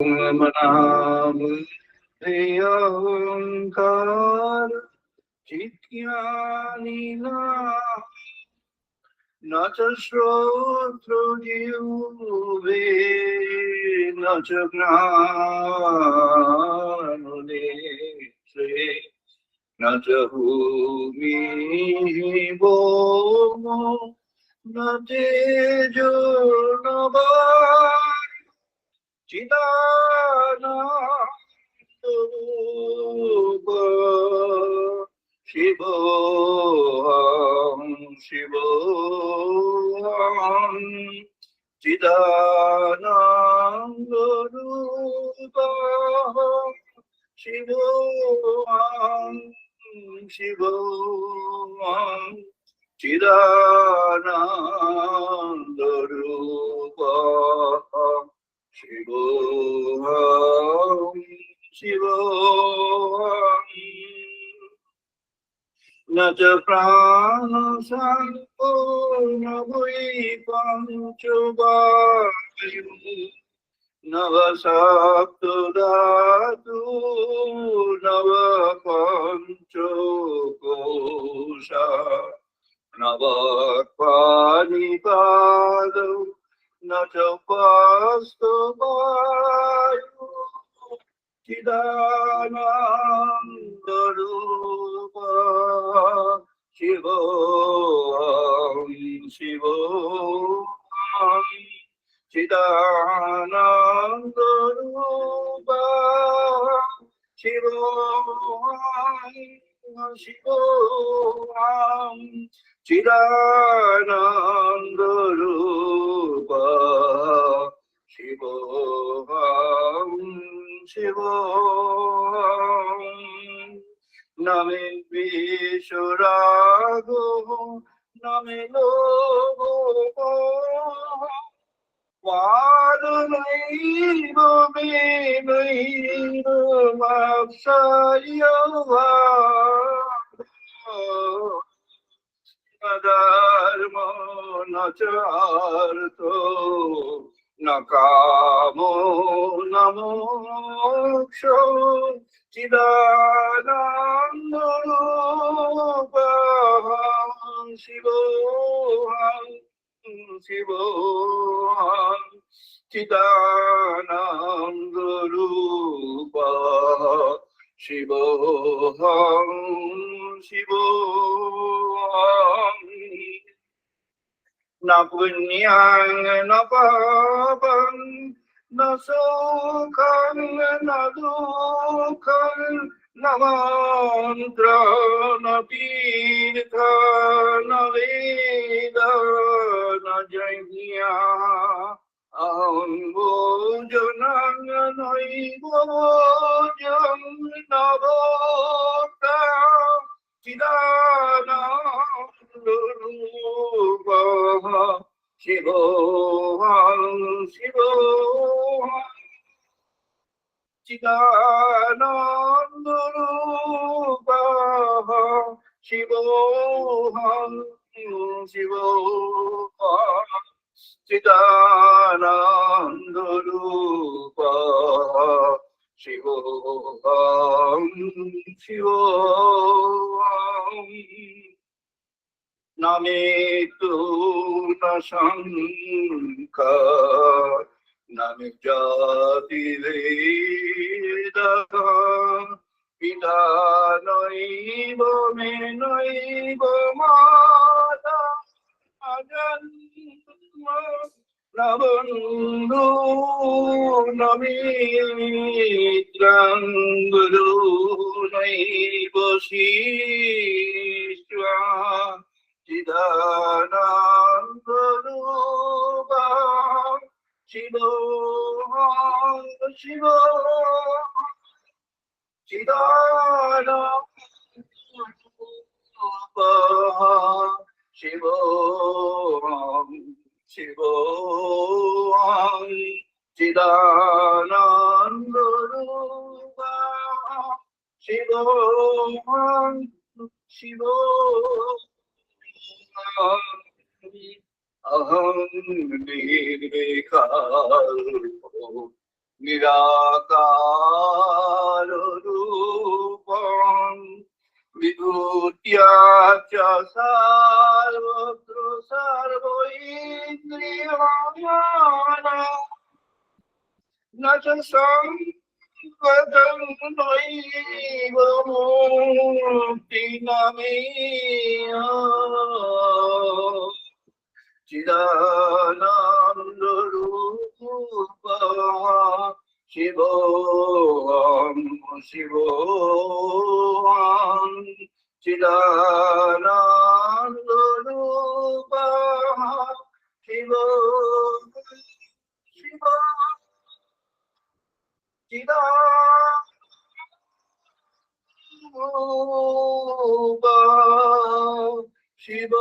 মনামৃয়ঙ্কার চিৎজ্ঞানীনা ন চ শ্রোত্রজিহ্বে ন চ ঘ্রাণনেত্রে ন চ ভূমিঃ ভৌমো ন তেজো ন বায়ুঃ চিদানন্দরূপ শিবোহং শিবোহং চিদানন্দরূপ শিবোহং শিবোহং চিদানন্দরূপ শিবোহং শিবোহং ন চ প্রাণসঙ্গো ন বৈ পঞ্চবায়ুঃ নব সপ্ত ধাতু নব পঞ্চকোশা নব পাণিপাদ ন চ বাস্তবায়ু চিদানন্দরূপ শিবোহং শিবোহং চিদানন্দরূপ শিবোহং শিবোহং চিদানন্দরূপ শিবোহং শিবোহং নমে বিশ্বরাগো নমে লোভ পাদনৈব মে নৈব মাপসায় ধর্ম ন চ অর্থ ন কামো ন মোক্ষ চিদানন্দরূপ শিবোহং শিবোহং চিদানন্দরূপ শিবোহং শিবোহং ন পুণ্যং ন পাপং ন সুখং ন দুঃখং ন মন্ত্র ন তীর্থ ন বেদ ন যজ্ঞা অহং ভোজনং নৈব ভোজং ন ভোক্তা চিদানন্দরূপ শিবোহং শিবোহং চিদানন্দরূপ শিবোহং শিবোহং চিদানন্দরূপ শিবোহং শিবোহং ন মৃত্যু ন শঙ্কা ন জাতি ভেদ পিতা নৈব মে নৈব মাতা জন্ম ন বন্ধু ন মিত্রং গুরু নৈব শিষ্যা চিদানন্দরূপ শিবোহং শিবোহং চিদানন্দরূপ শিবোহং শিবোহং চিদানন্দরূপ শিবোহং শিবোহং অহং নির্বিকল্প নিরাকাররূপং বিভূত্যা চ সর্বত্র সর্বৈন্দ্রিয়াণানাং ন চ সংগতং নৈব মুক্তিনামেয় চিদানন্দরূপঃ শিবোহং শিবোহং চিদানন্দরূপঃ শিব শিব চিদানন্দরূপঃ শিব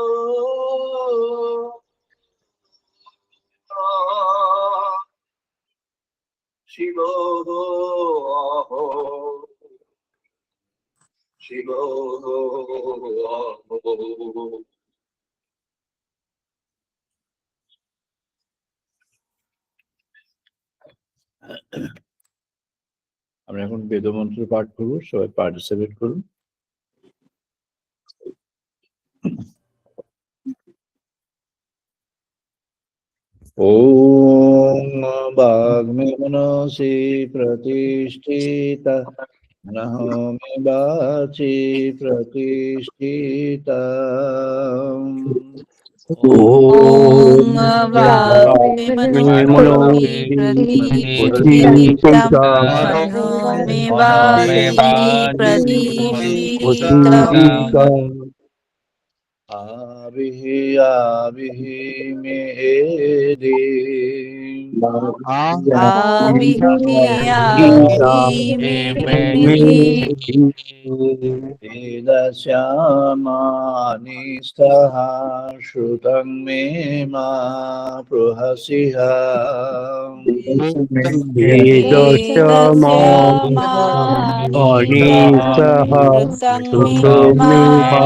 শিব শিব আমরা এখন বেদমন্ত্র পাঠ করবো, সবাই পার্টিসিপেট করুন। ওম বাগ্মে মনসি প্রতিষ্ঠিতা নহমে বাচি প্রতিষ্ঠিতা ওম বাগ্মে মনসি প্রতিষ্ঠিতা মনমে বাচি প্রতিষ্ঠিতা আবিহি আবিহি মেহেদি আবিহি আবিহি মেহি বেদশ্যামানি স্তঃ শ্রুতং মে মা প্রহসিহা বেদশ্যামানি শ্রুতং মে মা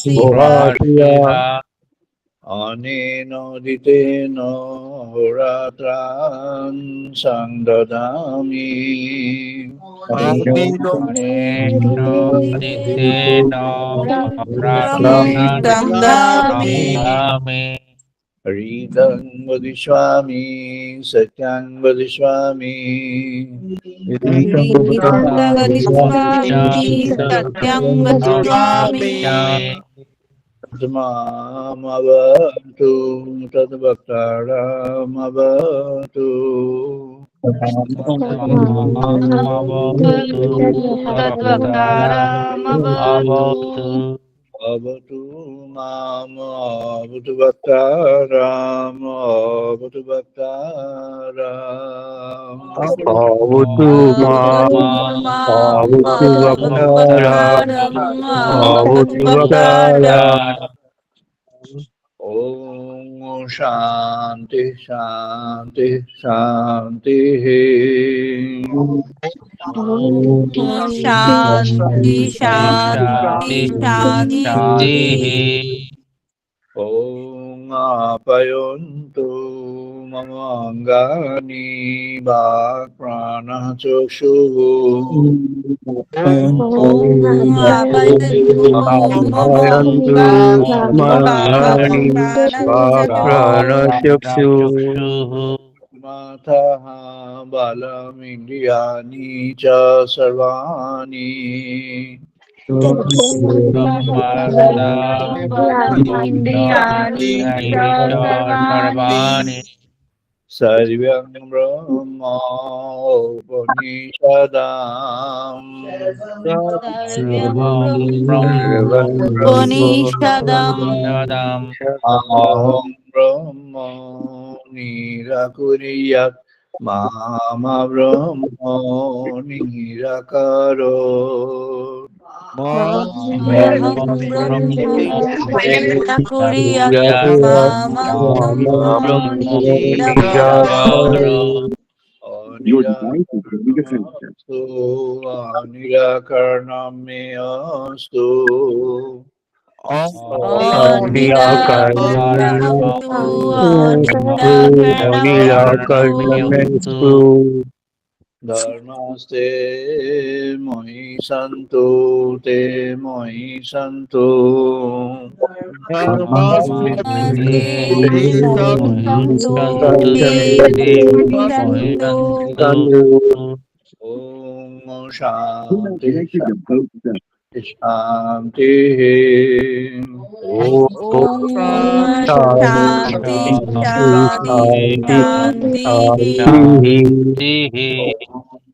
প্রহসিহা অনেন দিতেন হোরাত্রান সংদদামি হৃদং বদিষ্যামি সত্যং বদিষ্যামি সত্যং বদামি তদ্মামবতু তদ্ভক্তারামবতু অবতু মাম অবতু ভক্তারাম অবতু ভক্তারাম অবতু মাম অবতু ভক্তারাম অবতু ভক্তারাম। ওম শান্তি শান্তি শান্তি শান্তি শান্তি শান্তি ওম আপায়ন্তু মম অঙ্গানি বাক প্রাণঃ চক্ষুঃ মাথা বালমিন্দ্রিয়াণি চ সর্বাণি সর্বং ব্রহ্ম উপনিষদাম অহং ব্রহ্ম নিরাকুর্যাৎ মামা ব্রহ্ম নিরাকারোৎ নিরাকরণম মে অস্তু নিরাকরণমেস্তু धर्मस्ते मयि सन्तु ते मयि सन्तु ॐ शान्ति शान्ति Om Shanti Shanti Shanti.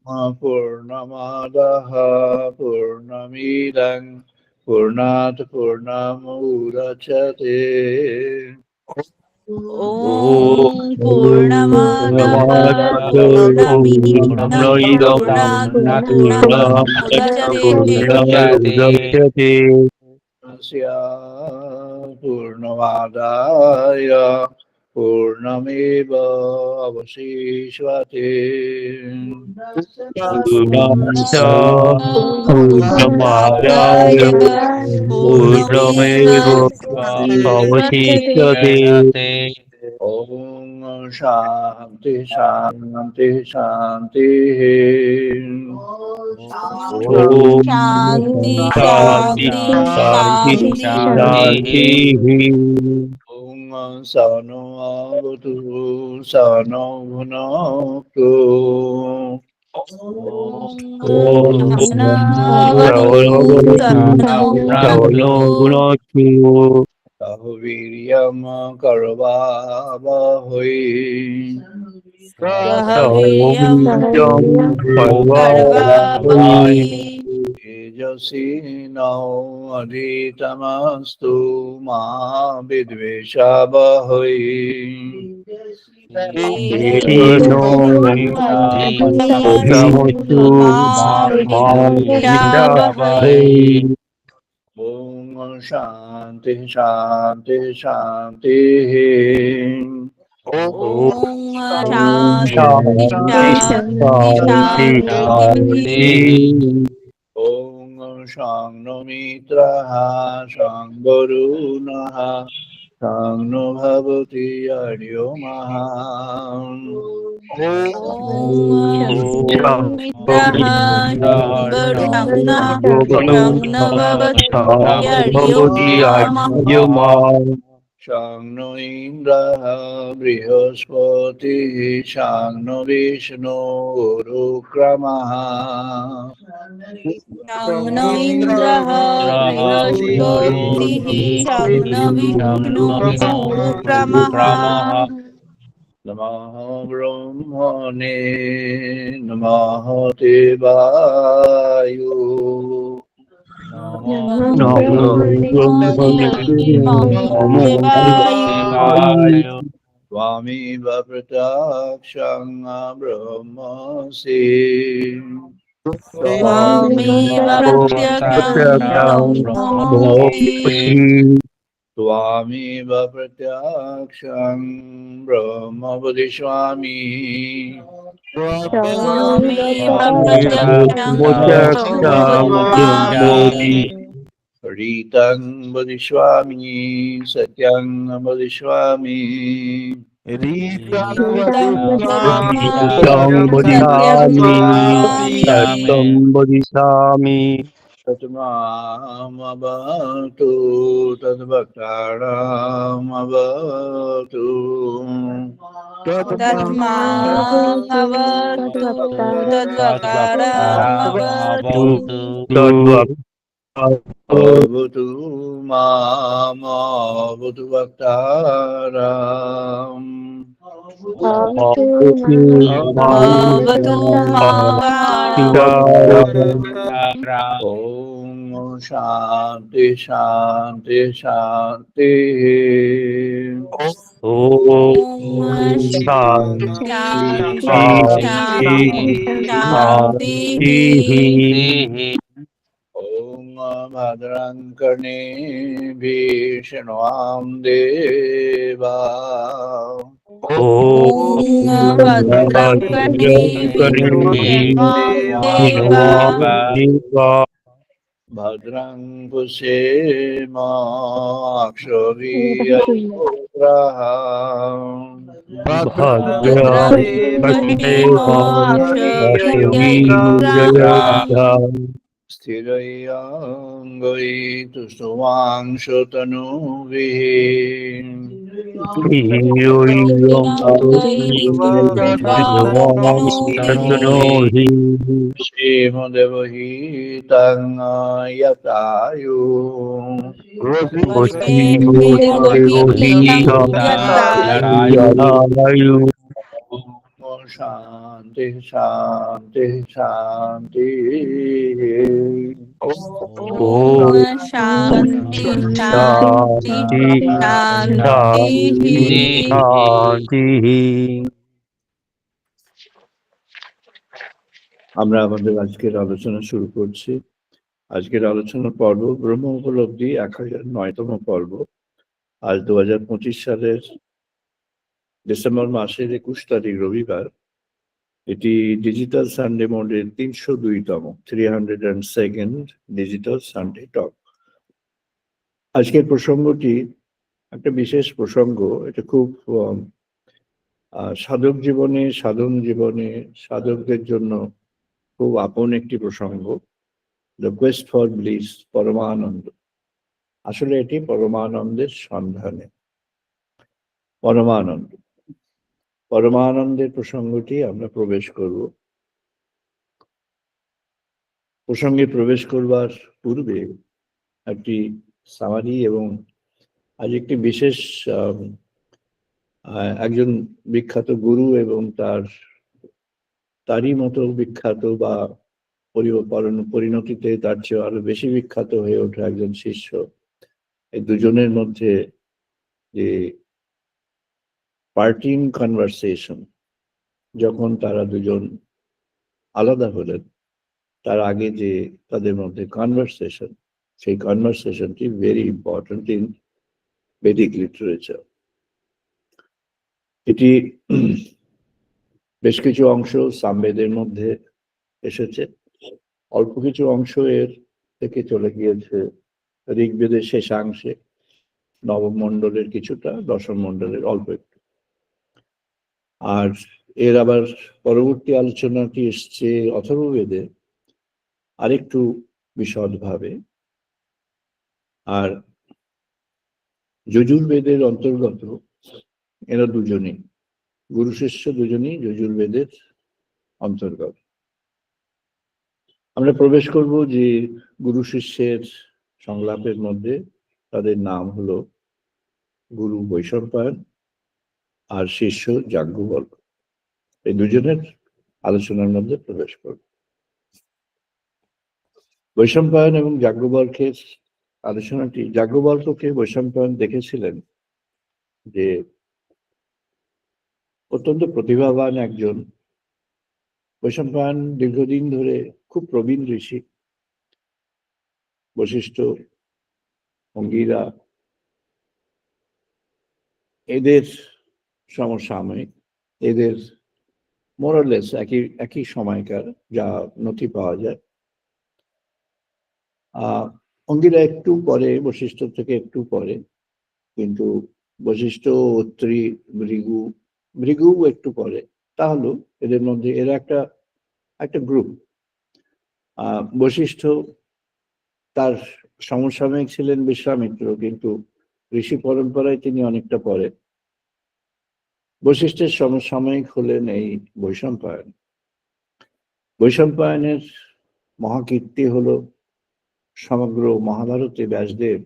ॐ पूर्णमादः पूर्णमिदं पूर्णात् पूर्णमुदच्यते Om Purnamada Purnamidam Purnat Purnamudachyate. तस्य पूर्णमादाय पूर्णमेव अवशिष्यते Purnamadaय Purnameva Avashishyate. ॐ शान्ति शान्ति शान्तिः Shanti Shanti Shanti. ॐ सनो भवतु सनो भुनक्तु सह वीर्यं करवावहै तेजस्विनो अधितमस्तु मा विद्वेषावहै ॐ शान्ति शान्ति शान्तिः ॐ शां नो मित्रः शां वरुणः शां नो भवति अर्योमः शां नो इन्द्रः बृहस्पतिः शां no विष्णुरुक्रमः Shangno Indrah Brihaspatihi Shangno Vishnu Pramaha. नमः ब्रह्मणे नमः देवाय त्वमेव प्रत्यक्षं ब्रह्मसि त्वमेव प्रत्यक्षं ब्रह्म वदिष्यामि ऋतं वदिष्यामि सत्यं वदिष्यामि तत्मामवतु तद्भक्तानामवतु Tatmavatu Tadvakaramavatu. अवतु मामवतु भक्ताराम् Avatu ॐ शान्ति शान्ति शान्तिः ॐ भद्रं कर्णेभिः शृण्वां देवा ভদ্রং পুষেমাক্ষভির্যজত্রাঃ ভদ্রাং পশ্যেমাক্ষভির্যজত্রা স্থিরৈয়াঙ্গৈতুষ্টুমাংশতনুभिः धियोऽयं श्रीमदेवहितं यतायु शांति शांति शांति शांति शांति शांति। আমরা আমাদের আজকের আলোচনা শুরু করছি। আজকের আলোচনার পর্ব ব্রহ্ম উপলব্ধি 1009তম পর্ব। আজ 2025 সালের ডিসেম্বর মাসের 21 তারিখ রবিবার। এটি ডিজিটাল সানডে মোডের 302তম 302nd ডিজিটাল সানডে টক। আজকের প্রসঙ্গটি একটা বিশেষ প্রসঙ্গ। এটা খুব সাধক জীবনে, সাধন জীবনে, সাধকদের জন্য খুব আপন একটি প্রসঙ্গ। দ্য কোয়েস্ট ফর ব্লিস, পরমানন্দ। আসলে এটি পরমানন্দের সন্ধানে। পরমানন্দ, পরমানন্দের প্রসঙ্গটি আমরা প্রবেশ করব। প্রসঙ্গে প্রবেশ করবার পূর্বে একটি সামারি এবং আজ একটি বিশেষ একজন বিখ্যাত গুরু এবং তারই মতো বিখ্যাত বা পরিণতিতে তার চেয়ে আরো বেশি বিখ্যাত হয়ে ওঠা একজন শিষ্য, এই দুজনের মধ্যে যে পার্টিং কনভারসেশন, যখন তারা দুজন আলাদা হলেন, তার আগে যে তাদের মধ্যে কনভারসেশন, সেই কনভারসেশনটি ভেরি ইম্পর্টেন্ট ইন বেদিক লিটারেচার। এটি বেশ কিছু অংশ সামবেদের মধ্যে এসেছে, অল্প কিছু অংশ এর থেকে চলে গিয়েছে ঋগ্বেদের শেষাংশে, নবম মণ্ডলের কিছুটা, দশম মণ্ডলের অল্প একটু। আর এর আবার পরবর্তী আলোচনাটি এসছে অথর্ববেদে আরেকটু বিশদভাবে। আর যজুর্বেদের অন্তর্গত এরা দুজনেই, গুরু শিষ্য দুজনেই যজুর্বেদের অন্তর্গত। আমরা প্রবেশ করব যে গুরু শিষ্যের সংলাপের মধ্যে। তাদের নাম হলো গুরু বৈশম্পায়ন আর শিষ্য যাজ্ঞবল্ক্য। এই দুজনের আলোচনার মধ্যে প্রবেশ করব। বৈশম্পায়ন এবং যাজ্ঞবল্ক্যের আলোচনাটি, যাজ্ঞবল্ক্যকে বৈশম্পায়ন দেখেছিলেন যে অত্যন্ত প্রতিভাবান একজন। বৈশম্পায়ন দীর্ঘদিন ধরে খুব প্রবীণ ঋষি। বশিষ্ঠ, অঙ্গিরা এদের সমসাময়িক, এদের মোরালেস একই সময়কার, যা নথি পাওয়া যায়। অঙ্গিরা একটু পরে, বশিষ্ঠ থেকে একটু পরে, কিন্তু বশিষ্ঠ, অত্রি, ভৃগু একটু পরে। তাহলে এদের মধ্যে এরা একটা গ্রুপ। বশিষ্ঠ তার সমসাময়িক ছিলেন বিশ্বামিত্র, কিন্তু ঋষি পরম্পরায় তিনি অনেকটা পরে। বশিষ্ঠের সমসাময়িক হলেন এই বৈশম্পায়ন। বৈশম্পায়নের মহাকীর্তি হলো সমগ্র মহাভারতে ব্যাসদেব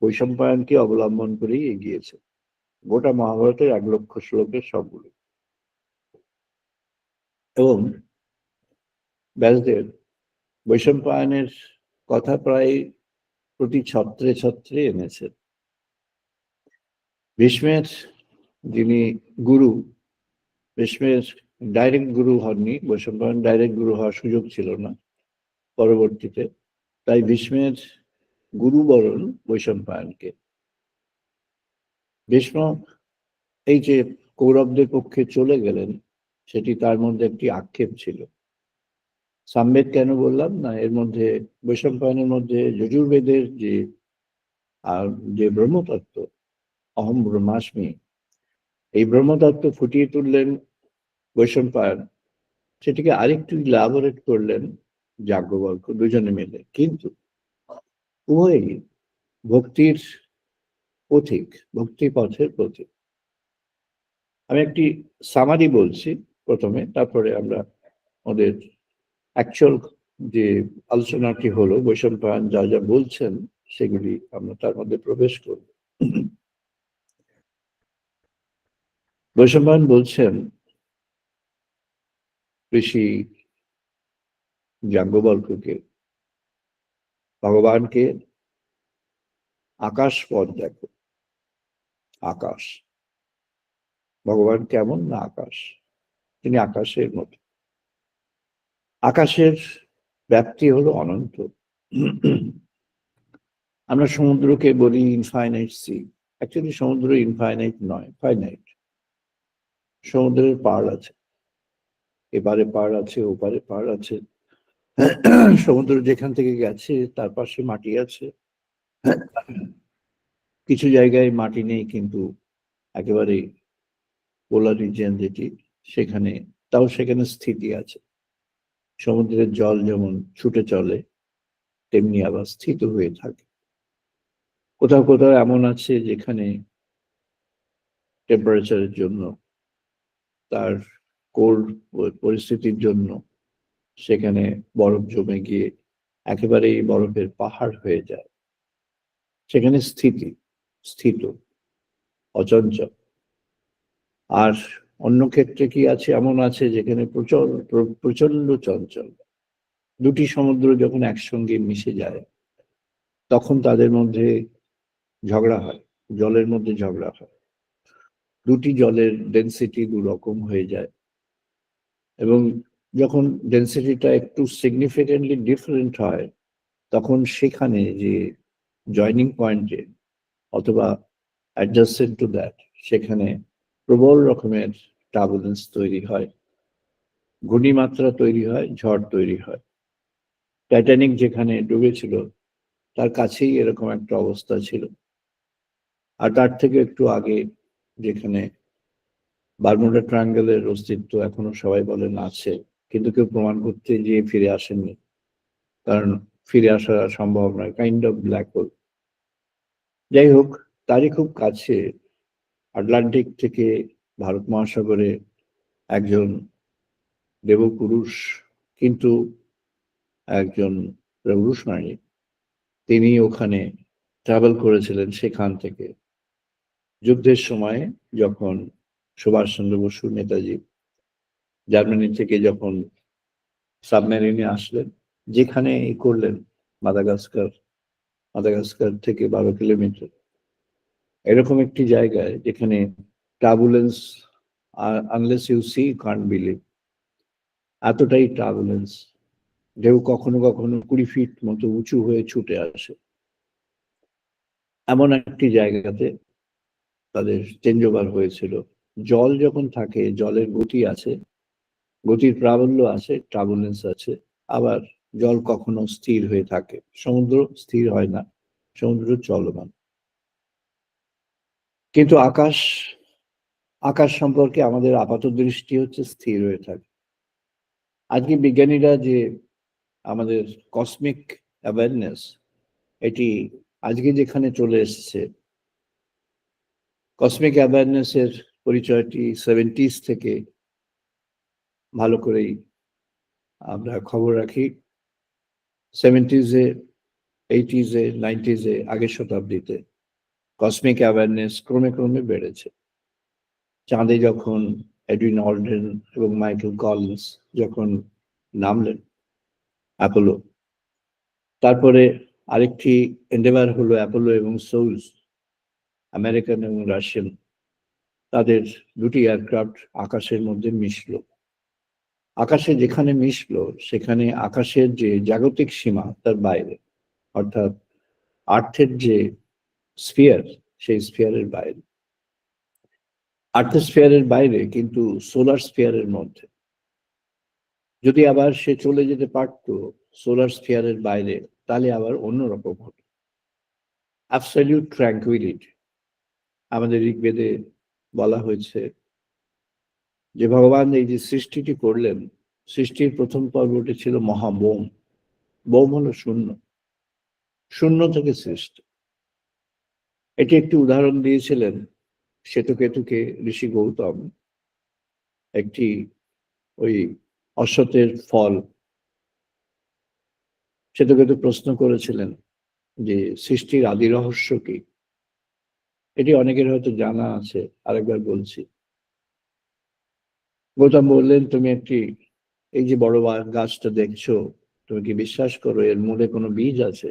বৈশম্পায়নকে অবলম্বন করেই এগিয়েছে। গোটা মহাভারতের 1,00,000 শ্লোকের সবগুলো। এবং ব্যাসদেব বৈশম্পায়নের কথা প্রায় প্রতি ছত্রে ছত্রে এনেছেন। ভীষ্মের যিনি গুরু, ভীষ্মের ডাইরেক্ট গুরু হননি, বৈশম্পায়ন ডাইরেক্ট গুরু হওয়ার সুযোগ ছিল না পরবর্তীতে, তাই ভীষ্মের গুরু বরণ বৈশম্পায়নকে। ভীষ্ম এই যে কৌরবদের পক্ষে চলে গেলেন, সেটি তার মধ্যে একটি আক্ষেপ ছিল। সামবেদ কেন বললাম না, এর মধ্যে বৈশম্পায়নের মধ্যে যজুর্বেদের যে ব্রহ্মতত্ত্ব, অহম ব্রহ্মাস্মি, এই ব্রহ্মতত্ত্ব ফুটিয়ে তুললেন বৈশম্পায়ন, সেটিকে আরেকটু ইলাবোরেট করলেন যাজ্ঞবল্ক্য, দুজনে মিলে। কিন্তু উভয়ই ভক্তির পথিক, ভক্তি পথের পথিক। আমি একটি সামারি বলছি প্রথমে, তারপরে আমরা ওদের অ্যাকচুয়াল যে আলোচনাটি হলো, বৈশম্পায়ন যা যা বলছেন সেগুলি আমরা তার মধ্যে প্রবেশ করব। বৈশম্পায়ন বলছেন ঋষি যাজ্ঞবল্ক্যকে, ভগবানকে আকাশ পথ দেখো। আকাশ, ভগবান কেমন না আকাশ, তিনি আকাশের মতো। আকাশের ব্যাপ্তি হলো অনন্ত। আমরা সমুদ্রকে বলি ইনফাইনাইট সি, অ্যাকচুয়ালি সমুদ্র ইনফাইনাইট নয়, ফাইনাইট। সমুদ্রের পাড় আছে, এপারে পাড় আছে, ওপারে পাড় আছে। সমুদ্র যেখান থেকে গেছে তার পাশে মাটি আছে, কিছু জায়গায় মাটি নেই, কিন্তু একেবারে পোলার রিজিয়ন যেটি, সেখানে তাও সেখানে স্থিতি আছে। সমুদ্রের জল যেমন ছুটে চলে, তেমনি আবার স্থিত হয়ে থাকে। কোথাও কোথাও এমন আছে যেখানে টেম্পারেচারের জন্য, তার কোল্ড পরিস্থিতির জন্য সেখানে বরফ জমে গিয়ে একেবারেই বরফের পাহাড় হয়ে যায়। সেখানে স্থিত, অচঞ্চল। আর অন্য ক্ষেত্রে কি আছে, এমন আছে যেখানে প্রচন্ড চঞ্চল। দুটি সমুদ্র যখন একসঙ্গে মিশে যায় তখন তাদের মধ্যে ঝগড়া হয়, জলের মধ্যে ঝগড়া হয়। দুটি জলের ডেন্সিটি দু রকম হয়ে যায়, এবং যখন ডেন্সিটিটা একটু সিগনিফিকেন্টলি ডিফারেন্ট হয়, তখন সেখানে যে জয়নিং পয়েন্টে অথবা অ্যাডজাসেন্ট টু দ্যাট, সেখানে প্রবল রকমের টার্বুলেন্স তৈরি হয়, ঘূর্ণিমাত্রা তৈরি হয়, ঝড় তৈরি হয়। টাইটানিক যেখানে ডুবেছিল তার কাছেই এরকম একটা অবস্থা ছিল। আর তার থেকে একটু আগে, যেখানে বারমুডা ট্রায়াঙ্গেলের অস্তিত্ব এখনো সবাই বলেন আছে, কিন্তু কেউ প্রমাণ করতে গিয়ে ফিরে আসেননি, কারণ ফিরে আসা সম্ভব নয়, কাইন্ড অফ ব্ল্যাক হোল। যাই হোক, তারই খুব কাছে আটলান্টিক থেকে ভারত মহাসাগরে একজন দেবপুরুষ, কিন্তু একজন রেভলিউশনারি, তিনি ওখানে ট্রাভেল করেছিলেন। সেখান থেকে যুদ্ধের সময় যখন সুভাষচন্দ্র বসু, নেতাজি জার্মানি থেকে যখন সাবমেরিনে আসলেন, যেখানে করলেন মাদাগাস্কার থেকে 12 কিলোমিটার, এরকম একটি জায়গায় যেখানে turbulence, unless you see can't believe, এতটাই টার্বুলেন্স। ঢেউ কখনো কখনো 20 ফিট মতো উঁচু হয়ে ছুটে আসে। এমন একটি জায়গাতে তাদের চেঞ্জ ওভার হয়েছিল। জল যখন থাকে, জলের গতি আছে, গতির প্রাবল্য আছে, টার্বুলেন্স আছে। আবার জল কখনো স্থির হয়ে থাকে, সমুদ্র স্থির হয় না, সমুদ্র চলমান। কিন্তু আকাশ সম্পর্কে আমাদের আপাত দৃষ্টি হচ্ছে স্থির হয়ে থাকে। আজকে বিজ্ঞানীরা যে আমাদের কসমিক অ্যাওয়ারনেস, এটি আজকে যেখানে চলে এসছে, কসমিক অ্যাওয়ারনেসের পরিচয়টি 70s থেকে ভালো করেই আমরা খবর রাখি। 70s-এ, 80s-এ, 90s-এ, আগের শতাব্দীতে কসমিক অ্যাওয়ারনেস ক্রমে ক্রমে বেড়েছে। চাঁদে যখন এডুইন অলড্রিন এবং মাইকেল কলিন্স যখন নামলেন, অ্যাপোলো, তারপরে আরেকটি এন্ডেভার হলো অ্যাপোলো এবং সোয়ুজ, আমেরিকান এবং রাশিয়ান, তাদের দুটি এয়ারক্রাফট আকাশের মধ্যে মিশলো। আকাশে যেখানে মিশলো সেখানে আকাশের যে জাগতিক সীমা তার বাইরে, অর্থাৎ আর্থের যে স্ফিয়ার, সেই স্ফিয়ারের বাইরে। আর্থের স্ফিয়ারের বাইরে, কিন্তু সোলার স্ফিয়ারের মধ্যে। যদি আবার সে চলে যেতে পারতো সোলার স্ফিয়ারের বাইরে, তাহলে আবার অন্যরকম হতো। Absolute tranquility. আমাদের ঋগ্বেদে বলা হয়েছে যে ভগবান এই যে সৃষ্টিটি করলেন, সৃষ্টির প্রথম পর্বটি ছিল মহাবোম। বোম হলো শূন্য, শূন্য থেকে সৃষ্টি। এটি একটি উদাহরণ দিয়েছিলেন শ্বেতকেতুকে ঋষি গৌতম। একটি ওই অশ্বতের ফল শ্বেতকেতু প্রশ্ন করেছিলেন যে সৃষ্টির আদি রহস্য কি। এটি অনেকের হয়তো জানা আছে, আরেকবার বলছি। গৌতম বললেন, তুমি একটি এই যে বড় গাছটা দেখছো, তুমি কি বিশ্বাস করো এর মূলে কোনো বীজ আছে?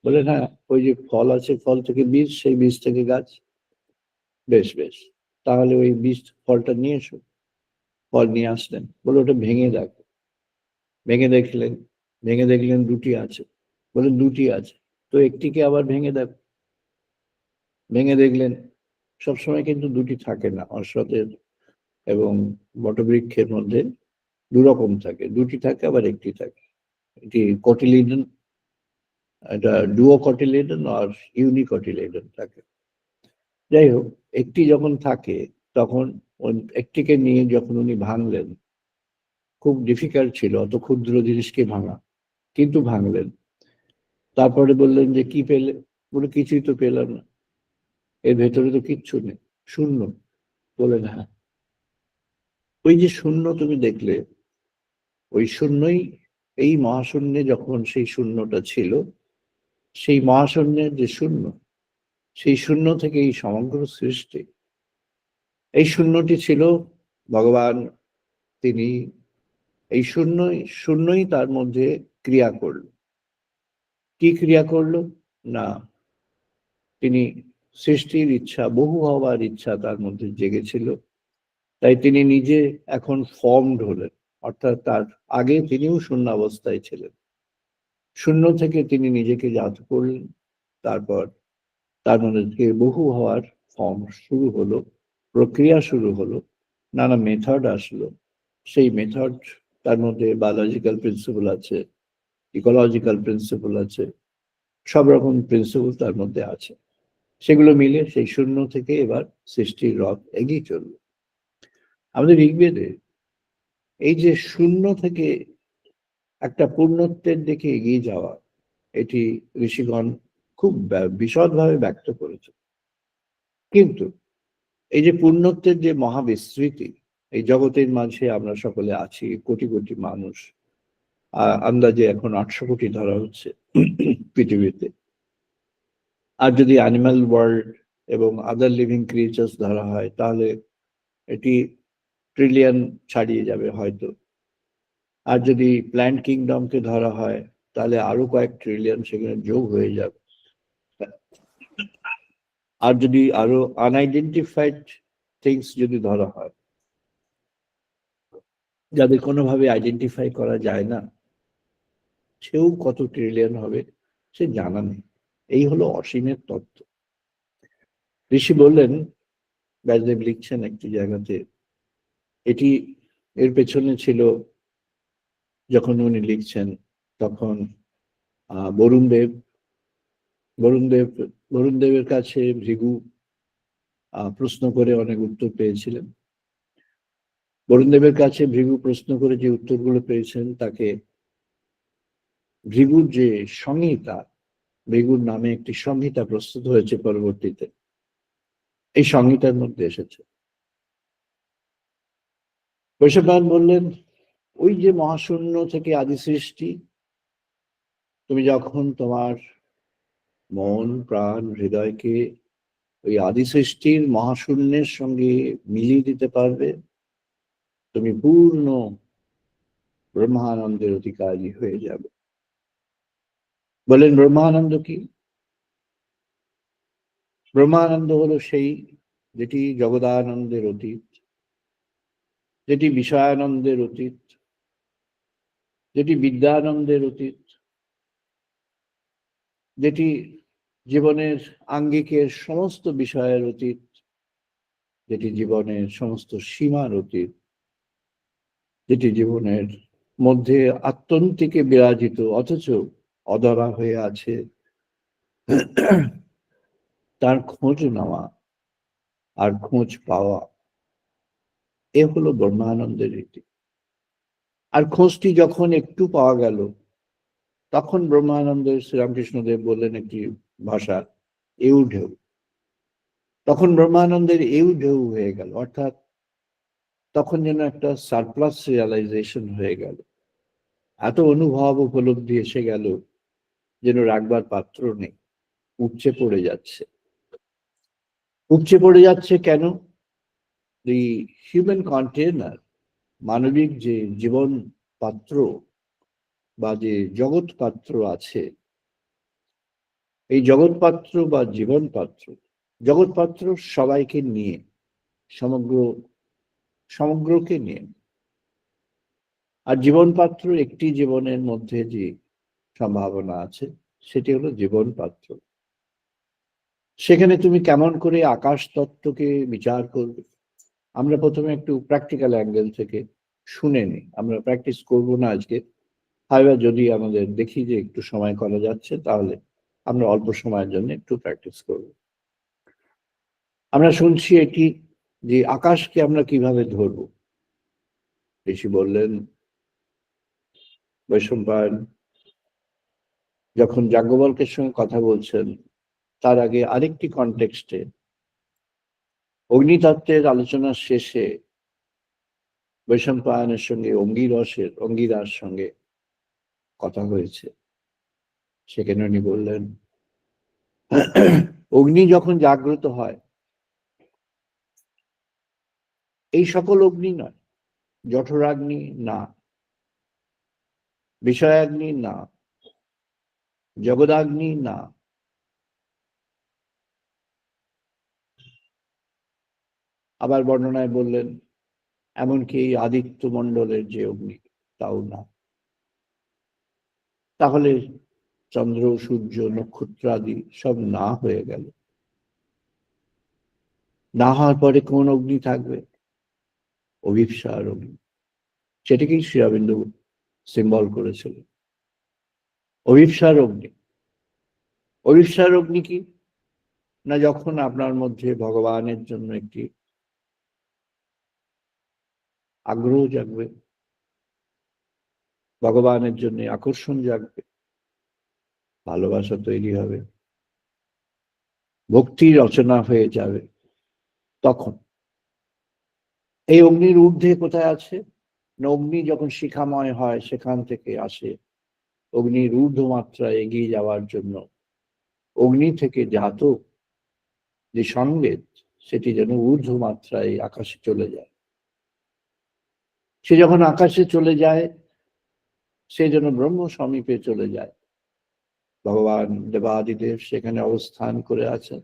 বলে হ্যাঁ, ওই যে ফল আছে, ফল থেকে বীজ, সেই বীজ থেকে গাছ। বেশ বেশ, তাহলে ওই বীজ ফলটা নিয়ে এসো। ফল নিয়ে আসলেন, বলে ওটা ভেঙে দেখো। ভেঙে দেখলেন দুটি আছে। বলে দুটি আছে, তো একটিকে আবার ভেঙে দেখো। ভেঙে দেখলেন সবসময় কিন্তু দুটি থাকে না। অশ্বতের এবং বটবৃক্ষের মধ্যে দুরকম থাকে, দুটি থাকে আবার একটি থাকে। এটি কটিলিডন, এটা ডুও কটিলিডন আর ইউনিকটিলিডন থাকে। যাই হোক, একটি যখন থাকে তখন একটিকে নিয়ে যখন উনি ভাঙলেন, খুব ডিফিকাল্ট ছিল অত ক্ষুদ্র জিনিসকে ভাঙা, কিন্তু ভাঙলেন। তারপরে বললেন যে কি পেলে? বলে কিছুই তো পেলাম না, এর ভেতরে তো কিচ্ছু নেই, শূন্য। বলেন হ্যাঁ, ওই যে শূন্য তুমি দেখলে, ওই শূন্যই, এই মহাশূন্যে যখন সেই শূন্যটা ছিল, সেই মহাশূন্যের যে শূন্য, সেই শূন্য থেকে এই সমগ্র সৃষ্টি। এই শূন্যটি ছিল ভগবান। তিনি এই শূন্যই তার মধ্যে ক্রিয়া করল। কি ক্রিয়া করল? না, তিনি সৃষ্টির ইচ্ছা, বহু হওয়ার ইচ্ছা তার মধ্যে জেগেছিল। তাই তিনি নিজে এখন ফর্মড হলেন, অর্থাৎ তার আগে তিনিও শূন্য অবস্থায় ছিলেন। শূন্য থেকে তিনি নিজেকে জাত করলেন। তারপর তার মধ্যে বহু হওয়ার ফর্ম শুরু হলো, প্রক্রিয়া শুরু হলো, নানা মেথড আসলো। সেই মেথড, তার মধ্যে বায়োলজিক্যাল প্রিন্সিপল আছে, ইকোলজিক্যাল প্রিন্সিপল আছে, সব রকম প্রিন্সিপল তার মধ্যে আছে। সেগুলো মিলে সেই শূন্য থেকে এবার সৃষ্টির রথ এগিয়ে চলল। আমাদের ঋগ্বেদে এই যে শূন্য থেকে একটা পূর্ণত্বের দিকে এগিয়ে যাওয়া, এটি ঋষিগণ খুব বিশদভাবে ব্যক্ত করেছে। কিন্তু এই যে পূর্ণত্বের যে মহাবিস্তৃতি, এই জগতের মাঝে আমরা সকলে আছি, কোটি কোটি মানুষ, আন্দাজে এখন 800 কোটি ধরা হচ্ছে পৃথিবীতে। আর যদি অ্যানিম্যাল ওয়ার্ল্ড এবং আদার লিভিং ক্রিয়েচার্স ধরা হয়, তাহলে এটি ট্রিলিয়ন ছাড়িয়ে যাবে হয়তো। আর যদি প্ল্যান্ট কিংডমকে ধরা হয়, তাহলে আরো কয়েক ট্রিলিয়ন সেখানে যোগ হয়ে যাবে। আর যদি আরো আনআইডেন্টিফাইড থিংস যদি ধরা হয়, যাদের কোনোভাবে আইডেন্টিফাই করা যায় না, সেও কত ট্রিলিয়ন হবে সে জানা নেই। এই হলো অসীমের তত্ত্ব। ঋষি বললেন, ব্যাসদেব লিখছেন একটি জায়গাতে, এটি এর পেছনে ছিল, যখন উনি লিখছেন তখন বরুণদেব বরুণদেব বরুণদেবের কাছে ভৃগু প্রশ্ন করে অনেক উত্তর পেয়েছিলেন। বরুণদেবের কাছে ভৃগু প্রশ্ন করে যে উত্তরগুলো পেয়েছেন, তাকে ভৃগুর যে সংহিতা, ভৃগুর নামে একটি সংহিতা প্রস্তুত হয়েছে পরবর্তীতে, এই সংহিতার মধ্যে এসেছে। বৈশাখ বললেন, ওই যে মহাশূন্য থেকে আদি সৃষ্টি, তুমি যখন তোমার মন, প্রাণ, হৃদয়কে ওই আদি সৃষ্টির মহাশূন্যের সঙ্গে মিলিয়ে দিতে পারবে, তুমি পূর্ণ ব্রহ্মানন্দের অধিকারী হয়ে যাবে। বলেন ব্রহ্মানন্দ কি? ব্রহ্মানন্দ হলো সেই, যেটি জগদানন্দের অতীত, যেটি বিষয়ানন্দের অতীত, যেটি বিদ্যানন্দের অতীত, যেটি জীবনের আঙ্গিকের সমস্ত বিষয়ের অতীত, যেটি জীবনের সমস্ত সীমার অতীত, যেটি জীবনের মধ্যে আত্যন্তিকে বিরাজিত, অথচ অধরা হয়ে আছে, তার খোঁজ নেওয়া আর খোঁজ পাওয়া, এ হলো ব্রহ্মানন্দের রীতি। আর খোঁজটি যখন একটু পাওয়া গেল, তখন ব্রহ্মানন্দের শ্রীরামকৃষ্ণদেব বললেন একটি ভাষা, এউ ঢেউ। তখন ব্রহ্মানন্দের এউ ঢেউ হয়ে গেল, অর্থাৎ তখন যেন একটা সারপ্লাস রিয়ালাইজেশন হয়ে গেল, এত অনুভব উপলব্ধি এসে গেল যেন রাখবার পাত্র নেই, উপচে পড়ে যাচ্ছে। উপচে পড়ে যাচ্ছে কেন? দি হিউম্যান কন্টেনার, মানবিক যে জীবন পাত্র বা যে জগৎ পাত্র আছে, এই জগৎ পাত্র বা জীবন পাত্র, জগৎ পাত্র সবাইকে নিয়ে, সমগ্রকে নিয়ে, আর জীবন পাত্র একটি জীবনের মধ্যে যে সম্ভাবনা আছে সেটি হলো জীবন পাত্র। সেখানে তুমি কেমন করে আকাশ তত্ত্বকে বিচার করবে? আমরা প্রথমে একটু প্র্যাকটিক্যাল অ্যাঙ্গেল থেকে শুনে নিই, আমরা প্র্যাকটিস করব না আজকে। হাইবা যদি আমাদের দেখি যে একটু সময় করা যাচ্ছে, তাহলে আমরা অল্প সময়ের জন্য একটু প্র্যাকটিস করব। আমরা শুনছি এটি যে আকাশকে আমরা কিভাবে ধরব। ঋষি বললেন, বৈশম্পায়ন যখন যাজ্ঞবল্কের সঙ্গে কথা বলছেন, তার আগে আরেকটি কনটেক্সটে অগ্নিতত্ত্বের আলোচনার শেষে বৈশম্পায়নের সঙ্গে অঙ্গিরার সঙ্গে কথা হয়েছে। সেখানে উনি বললেন, অগ্নি যখন জাগ্রত হয়, এই সকল অগ্নি নয়, জঠরাগ্নি না, বিষয়াগ্নি না, জগদাগ্নি না, আবার বর্ণনায় বললেন এমনকি এই আদিত্য মণ্ডলের যে অগ্নি, তাও না। তাহলে চন্দ্র, সূর্য, নক্ষত্র আদি সব না হয়ে গেল। না হওয়ার পরে কোন অগ্নি থাকবে? অভিপ্সার অগ্নি। সেটাকেই শ্রী অরবিন্দ সিম্বল করেছিল, অভিপ্সার অগ্নি। অভিপ্সার অগ্নি কি না, যখন আপনার মধ্যে ভগবানের জন্য একটি আগ্রহ জাগবে, ভগবানের জন্য আকর্ষণ জাগবে, ভালোবাসা তৈরি হবে, ভক্তি রচনা হয়ে যাবে, তখন এই অগ্নির ঊর্ধ্বে কোথায় আছে না, অগ্নি যখন শিখাময় হয় সেখান থেকে আসে অগ্নির ঊর্ধ্ব মাত্রায় এগিয়ে যাওয়ার জন্য অগ্নি থেকে জাত যে সংবেদ, সেটি যেন ঊর্ধ্ব মাত্রায় আকাশে চলে যায়। সে যখন আকাশে চলে যায়, সে যেন ব্রহ্ম সমীপে চলে যায়। ভগবান দেবাদিদেব সেখানে অবস্থান করে আছেন।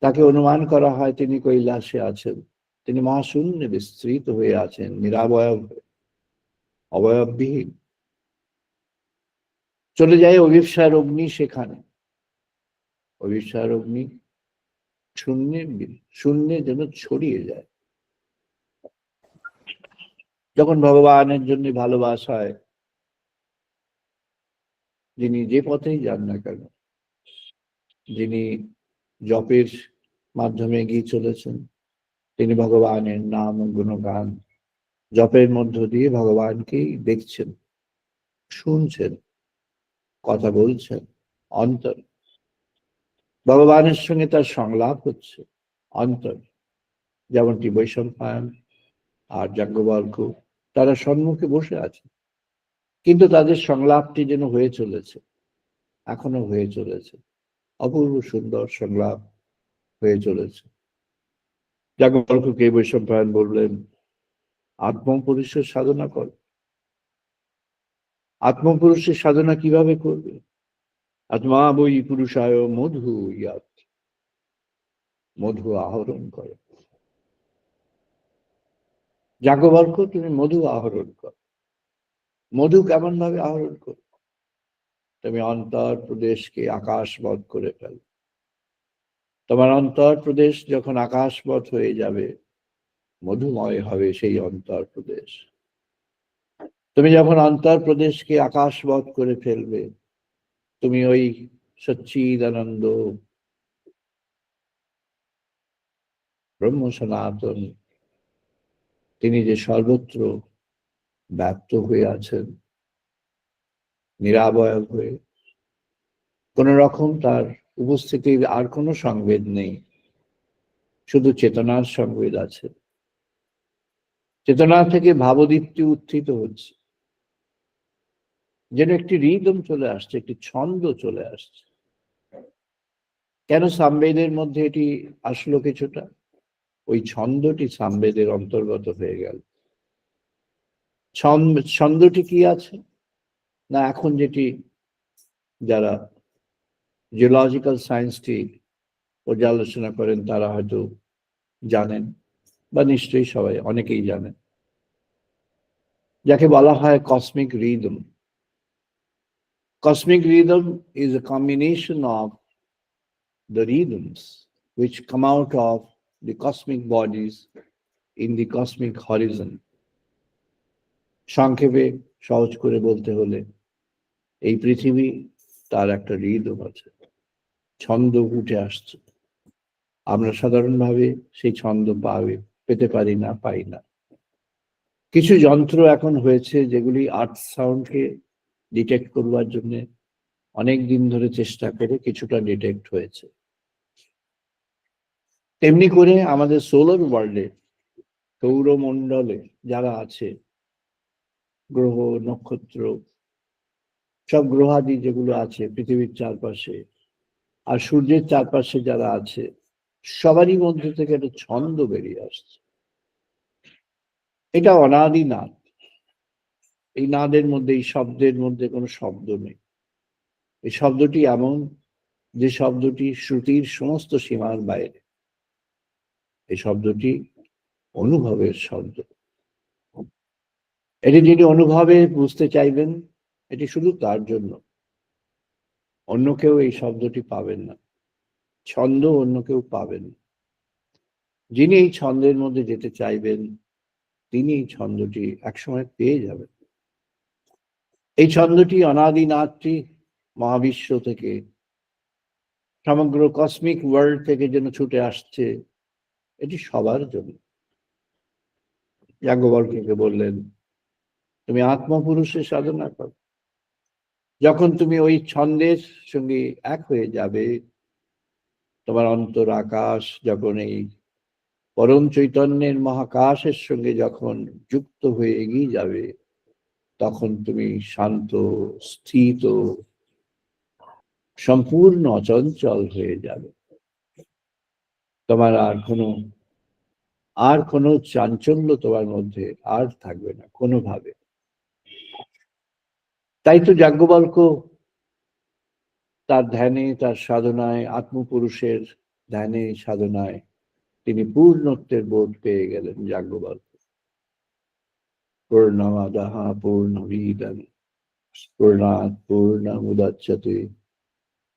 তাকে অনুমান করা হয় তিনি কৈলাসে আছেন, তিনি মহাশূন্যে বিস্তৃত হয়ে আছেন, নিরাবয়ব, অবয়ববিহীন। চলে যায় অভিপ্সার অগ্নি সেখানে। অভিপ্সার অগ্নি শূন্যে যেন ছড়িয়ে যায়। যখন ভগবানের জন্য ভালোবাসায় যিনি যে পথেই যান না কেন, যিনি জপের মাধ্যমে এগিয়ে চলেছেন, তিনি ভগবানের নাম গুণগান জপের মধ্য দিয়ে ভগবানকেই দেখছেন, শুনছেন, কথা বলছেন, অন্তর ভগবানের সঙ্গে তার সংলাপ হচ্ছে অন্তর। যেমনটি বৈশম্পায়ন আর যাজ্ঞবল্ক্য তারা সম্মুখে বসে আছে, কিন্তু তাদের সংলাপটি যেন হয়ে চলেছে, এখনো হয়ে চলেছে, অপূর্ব সুন্দর সংলাপ হয়ে চলেছে। যাজ্ঞবল্ক্যকে বৈশম্পায়ন বললেন, আত্মপুরুষের সাধনা কর। আত্মপুরুষের সাধনা কিভাবে করবে? আত্মা বই পুরুষায় মধু ইয়াত, মধু আহরণ করে। যাজ্ঞবল্ক্য, তুমি মধু আহরণ কর। মধু কেমন ভাবে আহরণ করো? তুমি অন্তর প্রদেশকে আকাশবৎ করে ফেল। তোমার অন্তর প্রদেশ যখন আকাশবৎ হয়ে যাবে, মধুময় হবে সেই অন্তর প্রদেশ। তুমি যখন অন্তর প্রদেশকে আকাশবৎ করে ফেলবে, তুমি ওই সচ্চিদানন্দ ব্রহ্ম সনাতন, তিনি যে সর্বত্র ব্যপ্ত হয়ে আছেন, নিরাবয়ব হয়ে, কোন রকম তার উপস্থিতির আর কোনো সংবেদ নেই, শুধু চেতনার সংবেদ আছে। চেতনা থেকে ভাবদীপ্তি উত্থিত হচ্ছে, যেন একটি রিদম চলে আসছে, একটি ছন্দ চলে আসছে। কেন সামবেদের মধ্যে এটি আসলো কিছুটা? ওই ছন্দটি সামবেদের অন্তর্গত হয়ে গেল। ছন্দটি কি আছে না, এখন যেটি যারা জিওলজিক্যাল সায়েন্সটি পর্যালোচনা করেন তারা হয়তো জানেন, বা নিশ্চয়ই সবাই অনেকেই জানেন, যাকে বলা হয় cosmic rhythm. Cosmic rhythm is a combination of the rhythms which come out of the cosmic bodies in the cosmic horizon. সংক্ষেপে সহজ করে বলতে হলে এই পৃথিবী তার একটা রিদম আছে, ছন্দ উঠে আসছে। আমরা সাধারণভাবে সেই ছন্দ পেতে পারি না, পাই না। কিছু যন্ত্র এখন হয়েছে যেগুলি আর্থ সাউন্ডকে ডিটেক্ট করবার জন্য অনেক দিন ধরে চেষ্টা করে কিছুটা ডিটেক্ট হয়েছে। তেমনি করে আমাদের সোলার ওয়ার্ল্ডে, সৌরমণ্ডলে যারা আছে, গ্রহ নক্ষত্র, সব গ্রহাদি যেগুলো আছে পৃথিবীর চারপাশে, আর সূর্যের চারপাশে যারা আছে, সবারই মধ্যে থেকে একটা ছন্দ বেরিয়ে আসছে। এটা অনাদি নাদ। এই নাদের মধ্যে, এই শব্দের মধ্যে কোনো শব্দ নেই। এই শব্দটি এমন যে শব্দটি শ্রুতির সমস্ত সীমার বাইরে। এই শব্দটি অনুভবের শব্দ। এটি যিনি অনুভবে বুঝতে চাইবেন, এটি শুধু তার জন্য, অন্য কেউ এই শব্দটি পাবেন না। ছন্দ অন্য কেউ পাবেন না। যিনি এই ছন্দের মধ্যে যেতে চাইবেন, তিনি এই ছন্দটি একসময় পেয়ে যাবেন। এই ছন্দটি অনাদি নাদটি মহাবিশ্ব থেকে, সমগ্র কসমিক ওয়ার্ল্ড থেকে যেন ছুটে আসছে, এটি সবার জন্য। যাজ্ঞবল্ক্যকে বললেন, তুমি আত্মপুরুষের সাধনা করো। যখন তুমি ওই ছন্দের সঙ্গে এক হয়ে যাবে, তোমার অন্তর আকাশ যখন এই পরম চৈতন্যের মহাকাশের সঙ্গে যখন যুক্ত হয়ে এগিয়ে যাবে, তখন তুমি শান্ত, স্থিত, সম্পূর্ণ অচঞ্চল হয়ে যাবে। তোমার আর কোনো চাঞ্চল্য তোমার মধ্যে আর থাকবে না কোনোভাবে। তাই তো যাজ্ঞবল্ক্য তার ধ্যানে, তার সাধনায়, আত্মপুরুষের ধ্যানে সাধনায় তিনি পূর্ণত্বের বোধ পেয়ে গেলেন। যাজ্ঞবল্ক্য পূর্ণমাদাঃ পূর্ণমিদং পূর্ণাৎ পূর্ণমুদচ্যতে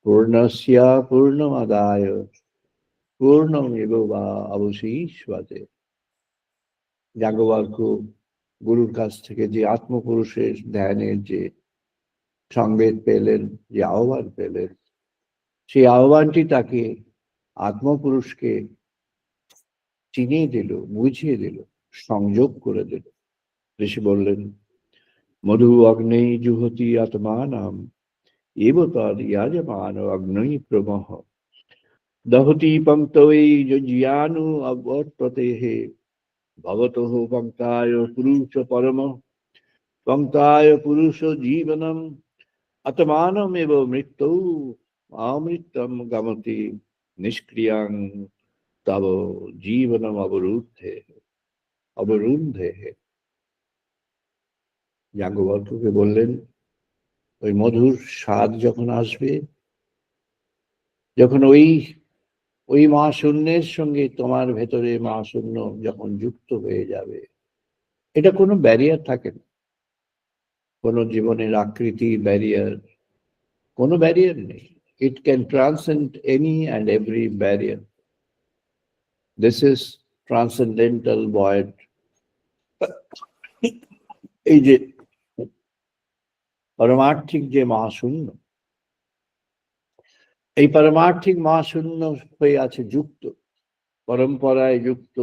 পূর্ণস্য পূর্ণমাদায় পূর্ণমেবাবশিষ্যতে। যাজ্ঞবল্ক্য গুরুর কাছ থেকে যে আত্মপুরুষের ধ্যানের যে সংবেদ পেলেন, যে আহ্বান পেলেন, সেই আহ্বানটি তাকে আত্মপুরুষকে চিনিয়ে দিল, বুঝিয়ে দিল, সংযোগ করে দিল। ঋষি বললেন, মধু অগ্নেই জুহতি আত্মানাম এব তদ ইয়াজমান অগ্নৈ প্রমহ দহতি পঙ্ক্তৈ যজ্ঞানু অবর্ততেঃ ভবতঃ পঙ্ক্তায় পুরুষ পরম পঙ্ক্তায় পুরুষ জীবনম আত্মানমেব মৃত্যু আমৃত্যম গমতি নিষ্ক্রিয়ং তব জীবনম অবরুদ্ধে। যাজ্ঞবল্ক্যকে বললেন, ওই মধুর স্বাদ যখন আসবে, যখন ওই মহাশূন্যের সঙ্গে তোমার ভেতরে মহাশূন্য যখন যুক্ত হয়ে যাবে, এটা কোনো ব্যারিয়ার থাকে না, কোনো জীবনের আকৃতি ব্যারিয়ার, কোনো ব্যারিয়ার নেই। It can transcend any and every barrier. This is transcendental void. এই যে পারমার্থিক যে মহাশূন্য, এই পারমার্থিক মহাশূন্য হয়ে আছে যুক্ত, পরম্পরায় যুক্ত,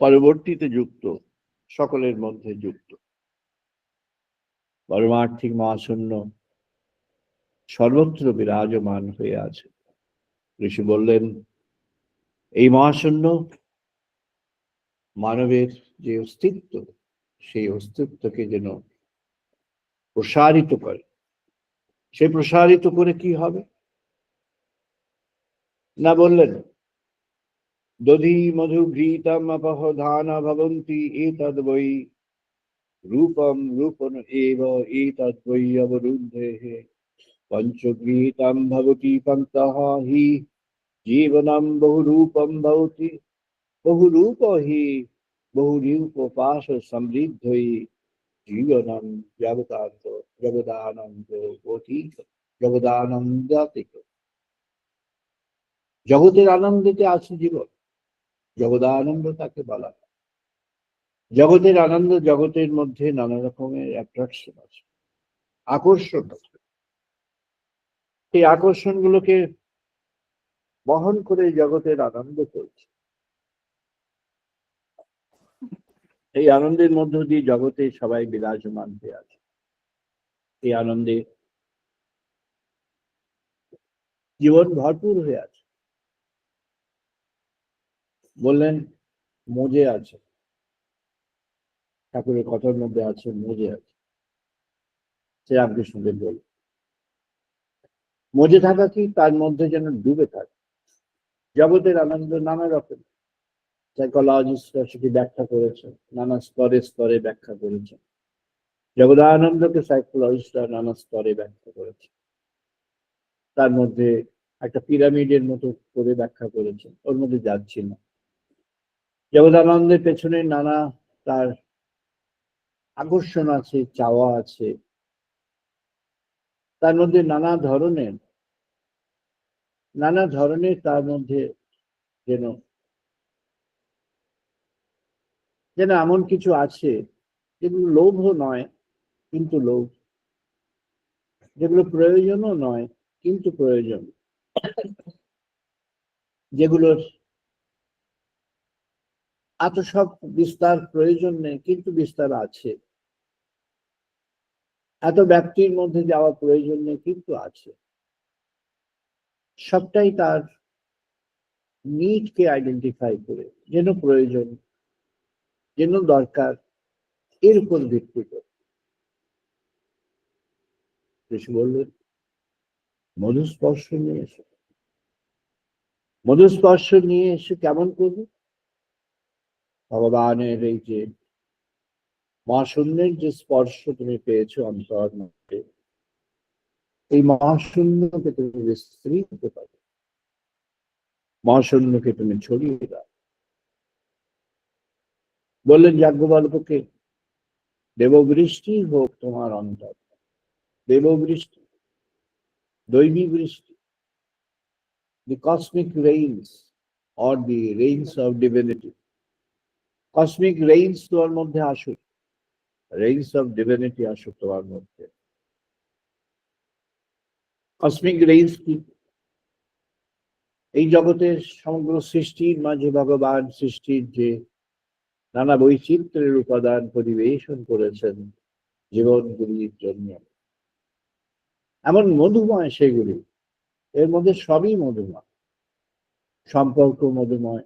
পরবর্তীতে যুক্ত, সকলের মধ্যে যুক্ত। পারমার্থিক মহাশূন্য সর্বত্র বিরাজমান হয়ে আছে। ঋষি বললেন, এই মহাশূন্য মানবের যে অস্তিত্ব, সেই অস্তিত্বকে যেন প্রসারিত করে। সে প্রসারিত করে কি হবে না, বললেন, দধি মধু ঘৃতম অপহ ধানা ভবন্তি এতদ বৈ রূপম রূপন এব এতদ বৈ অবরুদ্ধেঃ পঞ্চগৃহীতম ভবতি পন্তঃ হি জীবনম বহুরূপম ভবতি বহুরূপ হি বহুরূপপাশ সমৃদ্ধৈ জীবনম জগদান্ত জগদানন্দ অতীত জগদানন্দাতীত। জগতের আনন্দতে আছে জীবন, জগদানন্দ তাকে বলা হয়। জগতের আনন্দ, জগতের মধ্যে নানা রকমের অ্যাট্রাকশন আছে, আকর্ষণ আছে। এই আকর্ষণ গুলোকে বহন করে জগতের আনন্দ চলছে। এই আনন্দের মধ্য দিয়ে জগতে সবাই বিরাজমান হয়ে আছে। এই আনন্দে জীবন ভরপুর হয়ে আছে। বললেন, মজে আছে, ঠাকুরের কথার মধ্যে আছে মজে আছে। শ্রীরামকৃষ্ণদেব বল, মজে থাকা কি, তার মধ্যে যেন ডুবে থাকে। জগতের আনন্দ নানা রকম, সাইকোলজিস্টরা সেটি ব্যাখ্যা করেছেন, নানা স্তরে স্তরে ব্যাখ্যা করেছেন। জগদানন্দকে সাইকোলজিস্টরা নানা স্তরে ব্যাখ্যা করেছে। তার মধ্যে একটা পিরামিডের মতো করে ব্যাখ্যা করেছেন, ওর মধ্যে যাচ্ছি না। জগদানন্দের পেছনে নানা তার আকর্ষণ আছে, চাওয়া আছে, তার মধ্যে নানা ধরনের তার মধ্যে যেন যেন এমন কিছু আছে যেগুলো লোভও নয় কিন্তু লোভ, যেগুলো প্রয়োজনও নয় কিন্তু প্রয়োজন, যেগুলোর এত সব বিস্তার প্রয়োজন নেই কিন্তু বিস্তার আছে, এত ব্যক্তির মধ্যে যাওয়া প্রয়োজন নেই কিন্তু আছে। সবটাই তার নিডকে আইডেন্টিফাই করে, যেন প্রয়োজন, যেন দরকার, এর উপর ভিত্তি করে। ঋষি বললেন, মধুস্পর্শ নিয়ে এসো। মধুস্পর্শ নিয়ে এসে কেমন করবে? ভগবানের এই যে মহাশূন্যের যে স্পর্শ তুমি পেয়েছো অন্তর মধ্যে, এই মহাশূন্যকে তুমি বিস্তৃত করো, মহাশূন্যকে তুমি ছড়িয়ে দাও। বললেন যাজ্ঞবল্ক্যকে, দেববৃষ্টি হোক তোমার অন্তর, দেববৃষ্টি, দৈবী বৃষ্টি, the cosmic rains or the rains of divinity. Cosmic rains তোমার মধ্যে আসুক, rains of divinity আসুক তোমার মধ্যে। কসমিক রেঞ্জ কি? এই জগতের সমগ্র সৃষ্টির মাঝে ভগবান সৃষ্টির যে নানা বৈচিত্র্যের উপাদান পরিবেশন করেছেন জীবনগুলির জন্য, এমন মধুময় সেগুলি, এর মধ্যে সবই মধুময়। সম্পর্ক মধুময়,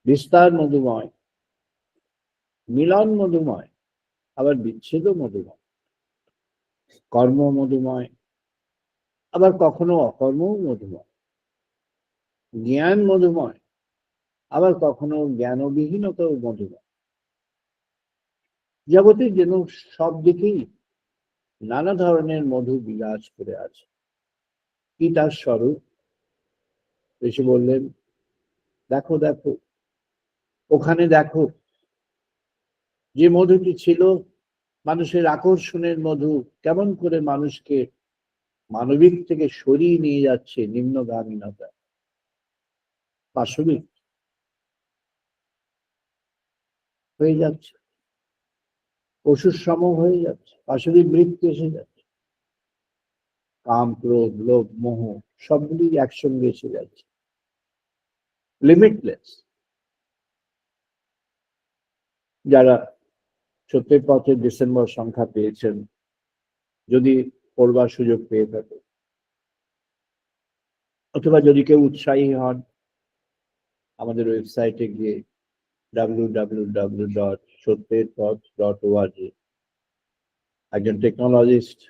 বিস্তার মধুময়, মিলন মধুময়, আবার বিচ্ছেদও মধুময়, কর্ম মধুময়, আবার কখনো অকর্মও মধুময়, জ্ঞান মধুময়, আবার কখনো জ্ঞানবিহীনতাও মধুময়। জগতে যেন সব দিকেই নানা ধরনের মধু বিরাজ করে আছে। কি তার স্বরূপ? এসে বললেন, দেখো দেখো, ওখানে দেখো, যে মধুটি ছিল মানুষের আকর্ষণের মধু, কেমন করে মানুষকে মানবিক থেকে সরিয়ে নিয়ে যাচ্ছে নিম্নগামীনতা, পাশবিক হয়ে যাচ্ছে। পশুর সম হয়ে যাচ্ছে, আসলে মৃত্যু এসে যাচ্ছে, কাম ক্রোধ লোভ মোহ সবগুলি একসঙ্গে এসে যাচ্ছে, লিমিটলেস। যারা সত্যের পথে ডিসেম্বর সংখ্যা পেয়েছেন, যদি পড়বার সুযোগ পেয়ে থাকে, অথবা যদি কেউ উৎসাহী হন, আমাদের ওয়েবসাইটে গিয়ে www.সত্যেরপথ.org একজন টেকনোলজিস্ট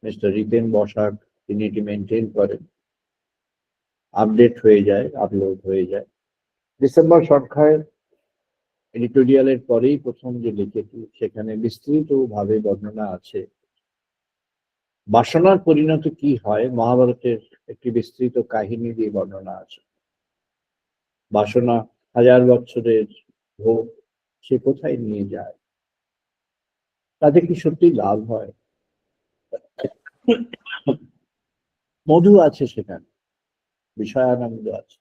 মিস্টার রিতেন বসাক, তিনি এটি মেনটেন করেন, আপডেট হয়ে যায়, আপলোড হয়ে যায়। ডিসেম্বর সংখ্যায় এডিটোরিয়ালের পরেই প্রথম যে লিখেছি, সেখানে বিস্তৃত ভাবে বর্ণনা আছে বাসনার পরিণতি কি হয়। মহাভারতের একটি বিস্তৃত কাহিনী দিয়ে বর্ণনা আছে। বাসনা 1000 বছরের ভোগ সে কোথায় নিয়ে যায়, তাতে কি সত্যি লাভ হয়? মধু আছে সেখানে, বিষয়ানন্দ আছে,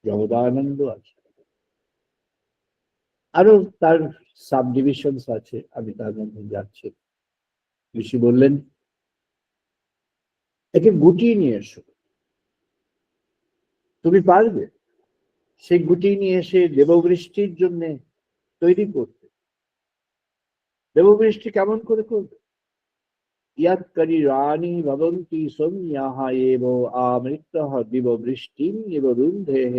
জগদানন্দ আছে, আরো তার সাব ডিভিশনস আছে, আমি তার মধ্যে যাচ্ছি। ঋষি বললেন, একে গুটিয়ে নিয়ে এসো, তুমি পারবে সেই গুটিয়ে নিয়ে এসে দেববৃষ্টির জন্য তৈরি করতে। দেববৃষ্টি কেমন করে করবে? ইয়াত করি রানী ভবন্তি সৌম্যাহা এব আমৃত্যঃ দিব বৃষ্টিম এব রুন্ধেঃ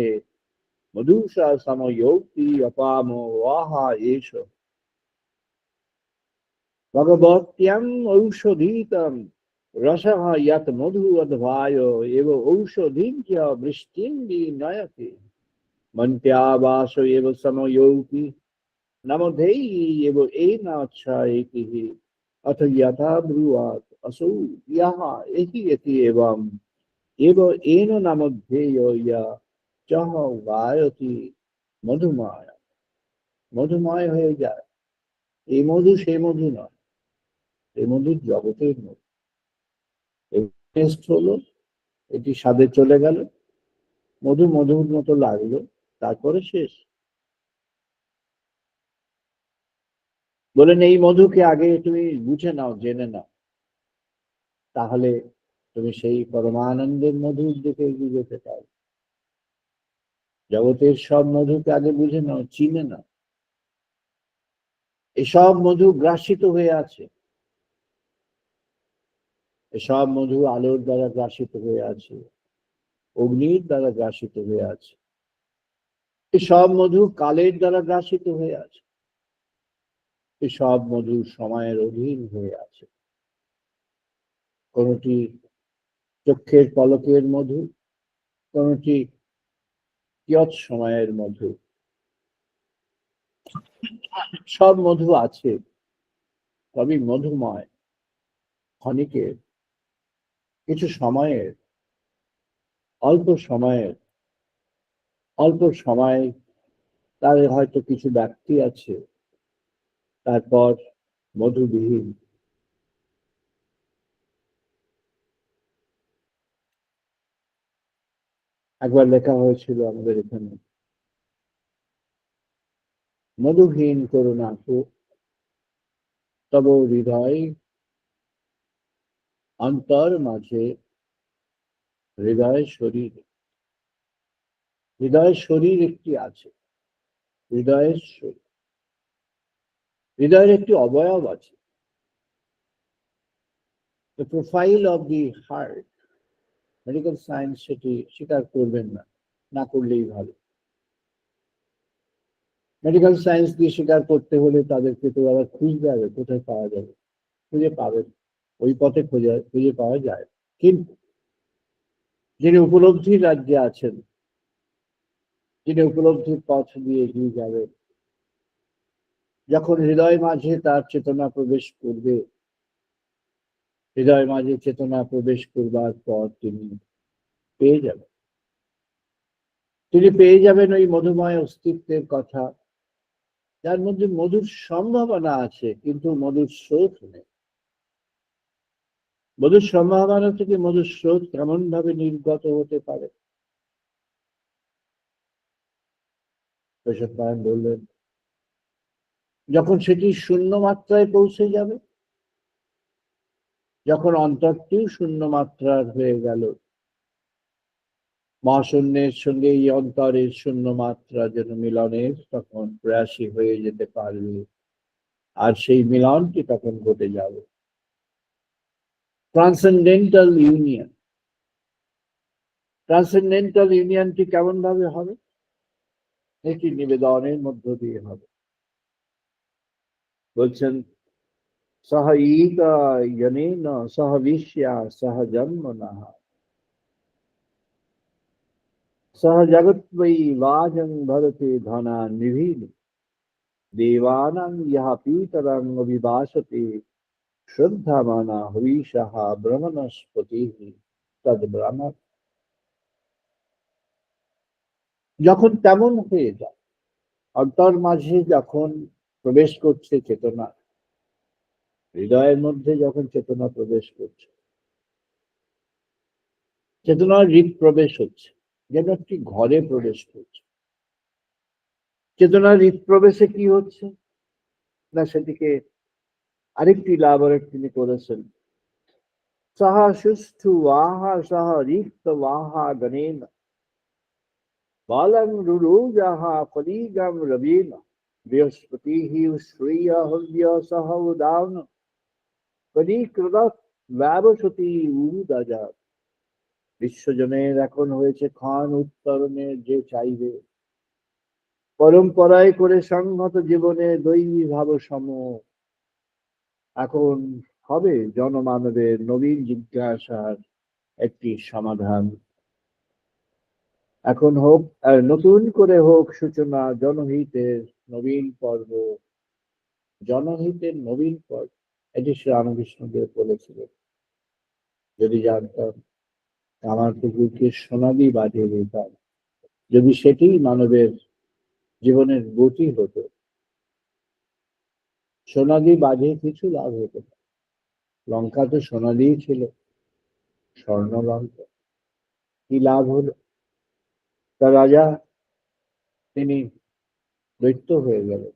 মধুষা সময়োক্তি অপামো ওয়াহা এষ ভগবত্যং ঔষধীতম রসঃ ইয়াত মধু অধ্বায় এব ঔষধিং চ বৃষ্টিং বিনয়তে মন্ত্যাবাস এব সময়োক্তি নমধেই এব এনাচ্ছায়েতিঃ अथ यथा ब्रुवात् असौ यः एहि यति एवं एव एन नामध्येयो या चह गायति মধুমায়া। মধুময় হয়ে যায়। এই মধু সে মধু নয়, এই মধু জগতের মধু। টেস্ট হলো, এটি স্বাদে চলে গেল, মধু মধুর মতো লাগলো, তারপরে শেষ। বলেন এই মধুকে আগে তুমি বুঝে নাও, জেনে নাও, তাহলে তুমি সেই পরমানন্দের মধুর দিকে এগিয়ে যেতে পারো। জগতের সব মধুকে আগে বুঝে নাও, চিনে নাও। এসব মধু গ্রাসিত হয়ে আছে, এসব মধু আলোর দ্বারা গ্রাসিত হয়ে আছে, অগ্নির দ্বারা গ্রাসিত হয়ে আছে, এসব মধু কালের দ্বারা গ্রাসিত হয়ে আছে, এসব মধু সময়ের অধীন হয়ে আছে। কোনটি চক্ষের পলকের মধু, কোনটি কিয়ৎ সময়ের মধু, সব মধু আছে, তবে মধুময়, ক্ষণিকের, কিছু সময়ের, অল্প সময়ের, অল্প সময়। তার হয়তো কিছু ব্যক্তি আছে, তারপর মধুবিহীন। একবার লেখা হয়েছিল আমাদের এখানে, মধুহীন করুণা তব হৃদয় অন্তর মাঝে হৃদয় শরীর। হৃদয় শরীর একটি আছে, হৃদয়ের শরীর, হৃদয়ের একটি অবয়ব আছে। The profile of the heart, medical science সেটি স্বীকার করবেন না, না করলেই ভালো। মেডিকেল সায়েন্স দিয়ে স্বীকার করতে হলে তাদেরকে তো আবার খুঁজতে হবে, কোথায় পাওয়া যাবে, খুঁজে পাবেন, ওই পথে খুঁজে পাওয়া যায়। কিন্তু যিনি উপলব্ধির রাজ্যে আছেন, যিনি উপলব্ধির পথ দিয়ে এগিয়ে যাবেন, যখন হৃদয় মাঝে তার চেতনা প্রবেশ করবে, হৃদয় মাঝে চেতনা প্রবেশ করবার পর তিনি পেয়ে যাবেন, তিনি পেয়ে যাবেন ওই মধুময় অস্তিত্বের কথা, যার মধ্যে মধুর সম্ভাবনা আছে কিন্তু মধুর স্রোত নেই। মধুর সম্ভাবনা থেকে মধুর স্রোত কেমন ভাবে নির্গত হতে পারে? বৈশাখ বললেন, যখন সেটি শূন্য মাত্রায় পৌঁছে যাবে, যখন অন্তরটিও শূন্য মাত্রার হয়ে গেল, মহাশূন্যের সঙ্গে এই অন্তরের শূন্য মাত্রা যেন মিলনের তখন প্রয়াসী হয়ে যেতে পারবে, আর সেই মিলনটি তখন ঘটে যাবে। Transcendental union. ট্রান্সেন্ডেন্টাল ইউনিয়নটি কেমন ভাবে হবে? এটি নিবেদনের মধ্য দিয়ে হবে। বলছেন সহ ঈকা যনেন সহ বিষ্যা সহ জন্মনঃ সহ জগৎবৈ বাজং ভরতে ধনা নিভীন দেবানাং ইহ পীতরং অভিবাসতে শ্রদ্ধামানা হবিষাঃ ব্রহ্মণস্পতিঃ তদ ব্রহ্ম। যখন তেমন হয়ে যায়, অন্তর মাঝে যখন প্রবেশ করছে চেতনা, হৃদয়ের মধ্যে যখন চেতনা প্রবেশ করছে, চেতনার হৃদ প্রবেশ হচ্ছে, যেন একটি ঘরে প্রবেশ করছে। চেতনার হৃদ প্রবেশে কি হচ্ছে না, সেটিকে আরেকটি ইলাবোরেট তিনি করেছেন। সাহা সুষ্ঠু ওয়াহা সাহা রিক্ত ওয়াহা গণেন বালং রুরুজাহা কলিগম রবীন বৃহস্পতি শ্রিয় হল্য সহ উদান কলিকৃত ব্যবসতি উদাজা। বিশ্বজনের এখন হয়েছে ক্ষণ উত্তরণের যে চাইবে, পরম্পরায় করে সংহত জীবনে দৈবী ভাব সম। এখন হবে জনমানবের নবীন জিজ্ঞাসার একটি সমাধান। এখন হোক নতুন করে হোক সূচনা জনহিতের নবীন পর্ব। জনহিতের নবীন পর্ব, এটি শ্রী রামকৃষ্ণদেব বলেছিলেন। যদি জানতাম আমার পুকুরকে সোনালি বাঁধিয়ে দিতাম, যদি সেটি মানবের জীবনের গতি হতো, সোনালি বাঁধিয়ে কিছু লাভ হতো না। লঙ্কা তো সোনালিই ছিল, স্বর্ণ লঙ্কা, কি লাভ হলো? তার রাজা তিনি দৈত্য হয়ে গেলেন,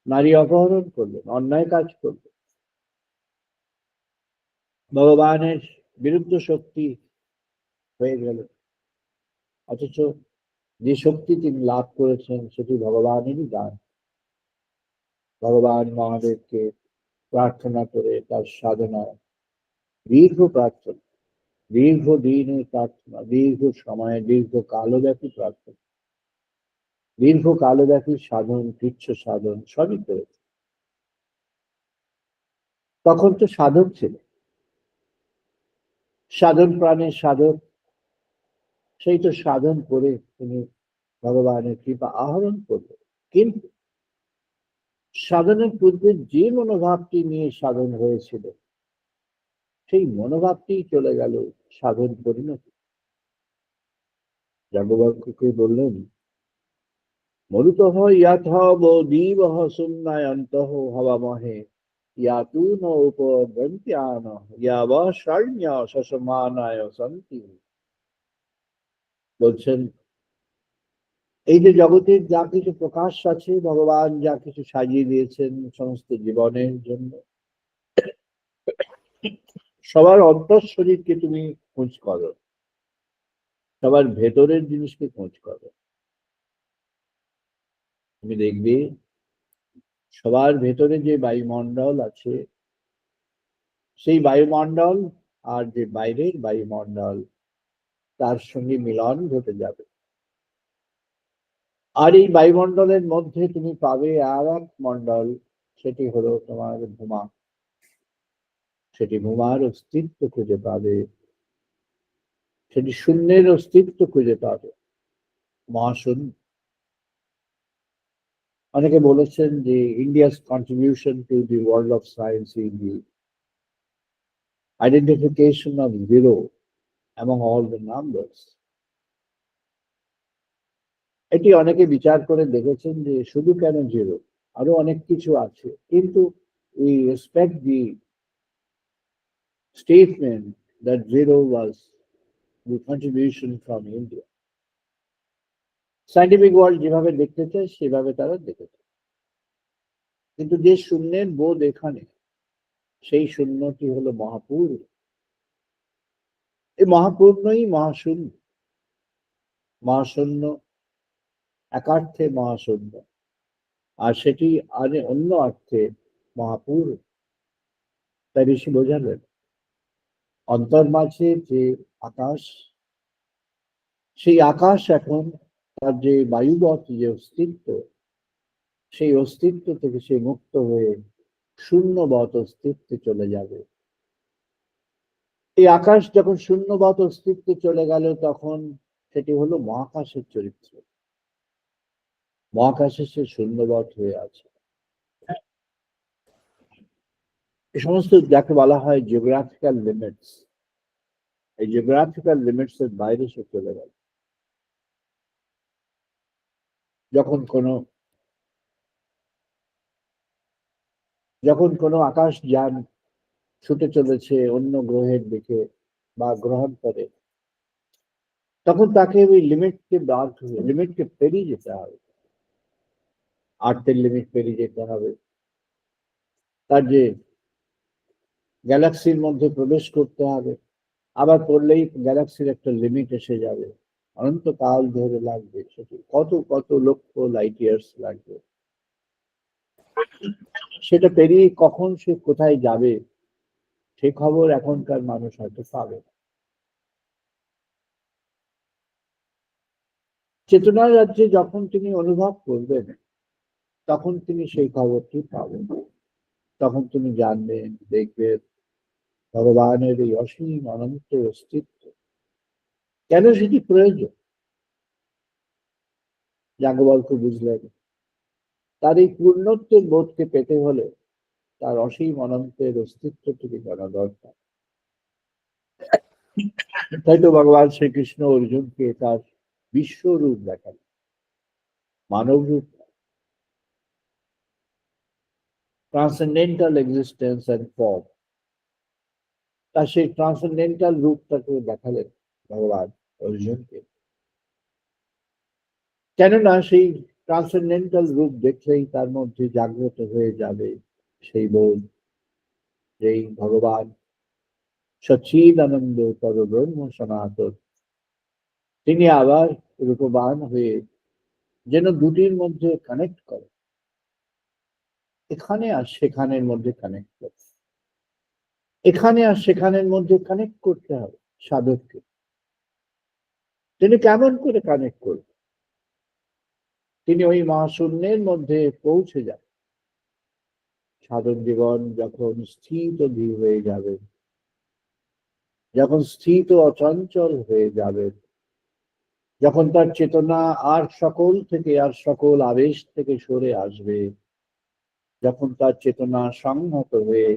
নারী অপহরণ করলেন, অন্যায় কাজ করলেন, ভগবানের বিরুদ্ধ শক্তি হয়ে গেল। অথচ যে শক্তি তিনি লাভ করেছেন সেটি ভগবানেরই দান। ভগবান মহাদেবকে প্রার্থনা করে তার সাধনায় দীর্ঘ প্রার্থনা, দীর্ঘ দিনের প্রার্থনা, দীর্ঘ সময়ে দীর্ঘ কালব্যাপী প্রার্থনা, দীর্ঘ কালব্যাপী সাধন, কৃচ্ছ সাধন সবই করেছে। তখন তো সাধক ছিল, সাধন প্রাণের সাধক, সেই তো সাধন করে তিনি ভগবানের কৃপা আহরণ করলেন। কিন্তু সাধনের পূর্বে যে মনোভাবটি নিয়ে সাধন হয়েছিল, সেই মনোভাবটি চলে গেল সাধন পরিণতি। যাজ্ঞবল্ক্যকে বললেন মরুতঃ ইয়াথব দীবঃ সুম্নায়ন্তঃ হবামহে ইয়াতু ন উপগন্ত্যান ইয়াব শর্ণ্য শশমানায় সন্তি। বলছেন এই যে জগতের যা কিছু প্রকাশ আছে, ভগবান যা কিছু সাজিয়ে দিয়েছেন সমস্ত জীবনের জন্য, সবার অন্তর শরীরকে তুমি খোঁজ করো, সবার ভেতরের জিনিসকে খোঁজ করো, তুমি দেখবে সবার ভেতরে যে বায়ুমণ্ডল আছে, সেই বায়ুমণ্ডল আর যে বাইরের বায়ুমণ্ডল, তার সঙ্গে মিলন ঘটে যাবে। আর এই বায়ুমণ্ডলের মধ্যে তুমি পাবে আর এক মণ্ডল, সেটি হলো তোমার ভূমা। সেটি ভূমার অস্তিত্ব খুঁজে পাবে, সেটি শূন্যের অস্তিত্ব খুঁজে পাবে, মহাশূন্য। অনেকে বলেছেন যে India's contribution to the world of science is the identification of zero among all the numbers. এটি অনেকে বিচার করে দেখেছেন যে শুধু কেন জিরো, আরো অনেক কিছু আছে, কিন্তু we respect the statement that zero was the contribution from India. Scientific world যেভাবে দেখতে চায় সেভাবে তারা দেখেছে। কিন্তু যে শূন্যের বোধ এখানে, সেই শূন্যটি হলো মহাপূর্ণ। এই মহাপূর্ণই মহাশূন্য। মহাশূন্য একার্থে মহাশূন্য, আর সেটি অন্য অর্থে মহাপূর্ণ। তাই ঋষি বোঝালেন অন্তর্মাঝে যে আকাশ, সেই আকাশ এখন তার যে বায়ুবৎ যে অস্তিত্ব, সেই অস্তিত্ব থেকে সে মুক্ত হয়ে শূন্যবৎ অস্তিত্বে চলে যাবে। এই আকাশ যখন শূন্যবৎ অস্তিত্বে চলে গেল, তখন সেটি হলো মহাকাশের চরিত্র। মহাকাশে সে শূন্যবৎ হয়ে আছে। এই সমস্ত যাকে বলা হয় জিওগ্রাফিক্যাল লিমিটস, এই জিওগ্রাফিক্যাল লিমিটস এর বাইরে সে চলে গেল। যখন কোনো আকাশ যান ছুটে চলেছে অন্য গ্রহের দিকে বা গ্রহান্তরে, তখন তাকে ওই লিমিটকে পেরিয়ে যেতে হবে। আর্থের লিমিট পেরিয়ে যেতে হবে, তার যে গ্যালাক্সির মধ্যে প্রবেশ করতে হবে। আবার পড়লেই গ্যালাক্সির একটা লিমিট এসে যাবে, অনন্তকাল ধরে লাগবে, সেটি কত কত লক্ষ লাইট ইয়ার্স লাগবে। সেটা পেরিয়ে কখন সে কোথায় যাবে, সে খবর এখনকার মানুষ হয়তো পাবে না। চেতনার রাজ্যে যখন তিনি অনুভব করবেন, তখন তিনি সেই খবরটি পাবেন। তখন তিনি জানবেন, দেখবেন ভগবানের এই অসীম অনন্ত অস্তিত্ব। কেন সেটি প্রয়োজন? যাজ্ঞবল্ক্য বুঝলেন তার এই পূর্ণত্বের বোধকে পেতে হলে তার অসীম অনন্তের অস্তিত্বটিকে জানা দরকার। তাই তো ভগবান শ্রীকৃষ্ণ অর্জুনকে তার বিশ্বরূপ দেখালেন, মানব রূপ, ট্রান্সেন্ডেন্টাল এক্সিস্টেন্স এন্ড ফর্ম। তার সেই ট্রান্সেন্ডেন্টাল রূপটাকে দেখালেন ভগবান অর্জুনকে। কেননা সেই ট্রান্সেন্ডেন্টাল রূপ দেখলেই তার মধ্যে জাগ্রত হয়ে যাবে সেই বোধ, যেই ভগবান সচ্চিদানন্দ পরব্রহ্ম সনাতন, তিনি আবার রূপবান হয়ে যেন দুটির মধ্যে কানেক্ট করে, এখানে আর সেখানের মধ্যে কানেক্ট করে। এখানে আর সেখানের মধ্যে কানেক্ট করতে হবে সাধককে। তিনি কেমন করে কানেক্ট করবেন? তিনি ওই মহাশূন্যের মধ্যে পৌঁছে যান। সাধক জীবন যখন স্থিত ধীর হয়ে যাবে, যখন স্থিত অচঞ্চল হয়ে যাবে, যখন তার চেতনা আর সকল আবেশ থেকে সরে আসবে, যখন তার চেতনা সংহত হয়ে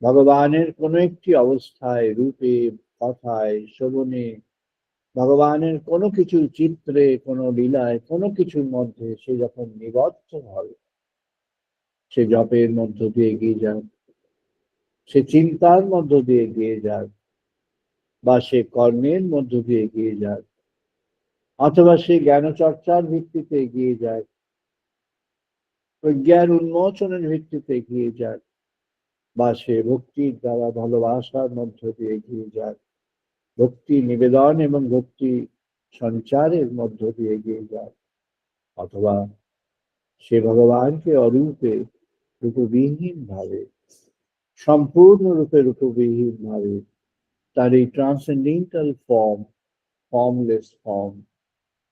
ভগবানের কোনো একটি অবস্থায়, রূপে, কথায়, শ্রবণে, ভগবানের কোনো কিছু চিত্রে, কোনো লীলায়, কোনো কিছুর মধ্যে সে যখন নিবদ্ধ হবে, সে জপের মধ্য দিয়ে এগিয়ে যাক, সে চিন্তার মধ্য দিয়ে এগিয়ে যাক, বা সে কর্মের মধ্য দিয়ে এগিয়ে যাক, অথবা সে জ্ঞান চর্চার ভিত্তিতে এগিয়ে যায়, জ্ঞান উন্মোচনের ভিত্তিতে এগিয়ে যায়, বা সে ভক্তির দ্বারা ভালোবাসার মধ্য দিয়ে এগিয়ে যায়, ভক্তি নিবেদন এবং ভক্তি সঞ্চারের মধ্য দিয়ে এগিয়ে যায়, অথবা সে ভগবানকে অরূপে, রূপবিহীন ভাবে, সম্পূর্ণরূপে রূপবিহীন ভাবে তার এই ট্রান্সেন্ডেন্টাল ফর্ম, ফর্মলেস ফর্ম,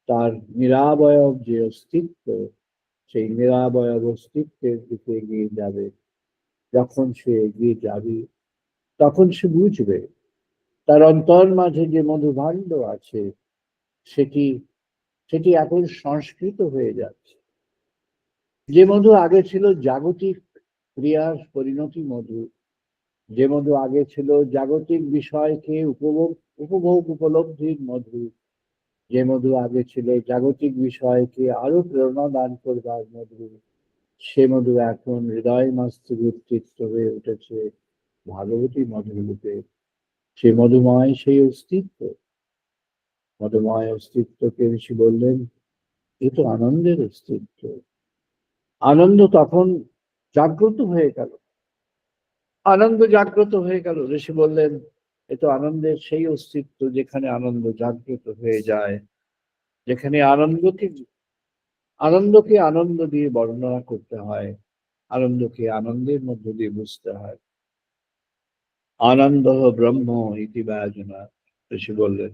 তার নিরাবয়ব যে অস্তিত্ব, সেই নিরাবয়ব অস্তিত্বের দিকে এগিয়ে যাবে। যখন সে এগিয়ে যাবে, তখন সে বুঝবে তার অন্তর মাঝে যে মধুভাণ্ড আছে, সেটি সেটি এখন সংস্কৃত হয়ে যাচ্ছে। যে মধু আগে ছিল জাগতিক ক্রিয়ার পরিণতি মধু, যে মধু আগে ছিল জাগতিক বিষয়কে উপভোগ উপলব্ধির মধু, যে মধু আগে ছিল জাগতিক বিষয়কে আরো প্রেরণা দান করবার মধু, সে মধু এখন হৃদয় মস্তকে উত্থিত হয়ে উঠেছে ভাগবতী মধুরূপে। সে মধুময় সেই অস্তিত্ব, মধুময় অস্তিত্বকে ঋষি বললেন এ তো আনন্দের অস্তিত্ব। আনন্দ তখন জাগ্রত হয়ে গেল, আনন্দ জাগ্রত হয়ে গেল। ঋষি বললেন, এ তো আনন্দের সেই অস্তিত্ব যেখানে আনন্দ জাগ্রত হয়ে যায়, যেখানে আনন্দকে আনন্দ দিয়ে বর্ণনা করতে হয়, আনন্দকে আনন্দের মধ্য দিয়ে বুঝতে হয়। আনন্দ ব্রহ্ম ইতি বাজনা, ঋষি বললেন।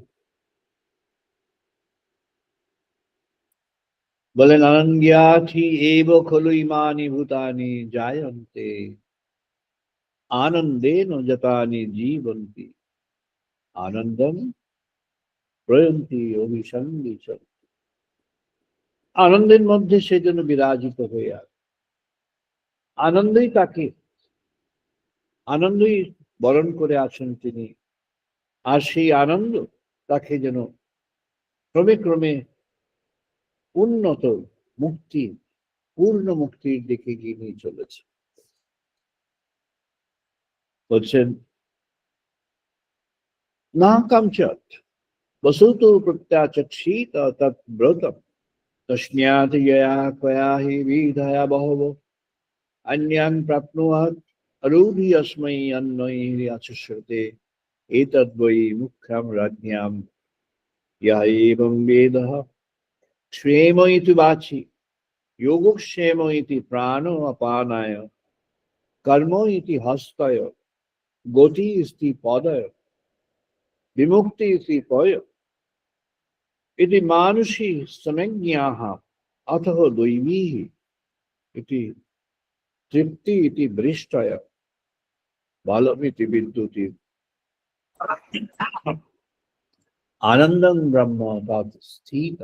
বলেন, আনন্দ্যাথি এব খলু ইমানি ভূতানি জায়ন্তে আনন্দেন যতানি জীবন্তি আনন্দম প্রয়ন্তি অভিসন্দিত। আনন্দের মধ্যে সে যেন বিরাজিত হয়ে আছে, আনন্দই বরণ করে আছেন তিনি। আর সেই আনন্দ তাকে যেন ক্রমে ক্রমে উন্নত মুক্তি, পূর্ণ মুক্তির দিকে এগিয়ে নিয়ে চলেছে। বলছেন, না কামচত বসুত প্রত্যাচক্ষিত তৎব্রতম তস্ম্যাৎ ইয়া কয়া হি বিধায়া বহব अन्यान् प्राप्नुयात् अरूढि अस्मै अन्नैः आचुष्यते एतद्वै मुख्यं राज्ञां यः एवं वेदः क्षेम इति वाचि योगक्षेम इति प्राणो अपानाय कर्म इति हस्तय गति इति पदय विमुक्ति इति पय इति मानुषी समज्ञाः अतः दैवीः इति तृप्ति इति बृष्टय बलमिति विद्युति আনন্দং ব্রহ্ম তৎ স্থিত।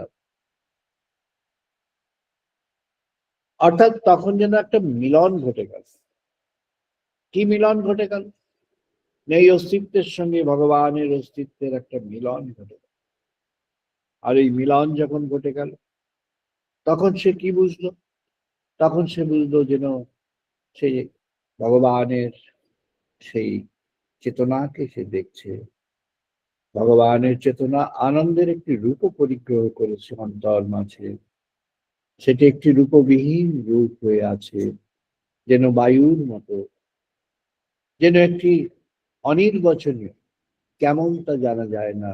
অর্থাৎ তখন যেন একটা মিলন ঘটে গেল। কি মিলন ঘটে গেল? এই অস্তিত্বের সঙ্গে ভগবানের অস্তিত্বের একটা মিলন ঘটে গেল। আর এই মিলন যখন ঘটে গেল, তখন সে কি বুঝলো? তখন সে বুঝলো যেন সে ভগবানের সেই চেতনাকে সে দেখছে। ভগবানের চেতনা আনন্দের একটি রূপ পরিগ্রহ করেছে অন্তর মাঝে। সেটি একটি রূপবিহীন রূপ হয়ে আছে, যেন বায়ুর মতো, যেন একটি অনির্বচনীয়, কেমন তা জানা যায় না,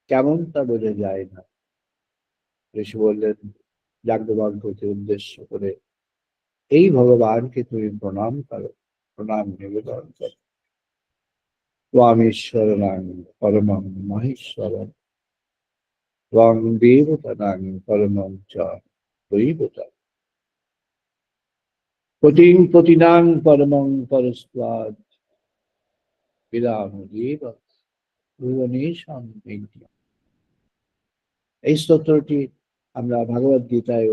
কেমন তা বোঝা যায় না। ঋষি বললেন যাজ্ঞবল্ক্যকে উদ্দেশ্য করে, এই ভগবানকে তুমি প্রণাম করো, প্রণাম নিবেদন করো। ত্বামীশ্বরং পরমং মহেশ্বরং ত্বং দেবতানাং পরমং চ দৈবতা পতিং পতিনাং পরমং পরস্ত্বাৎ বিরামদেব ভুবনেশাং বিদ্যা। এই স্তোত্রটি আমরা ভগবদ গীতায়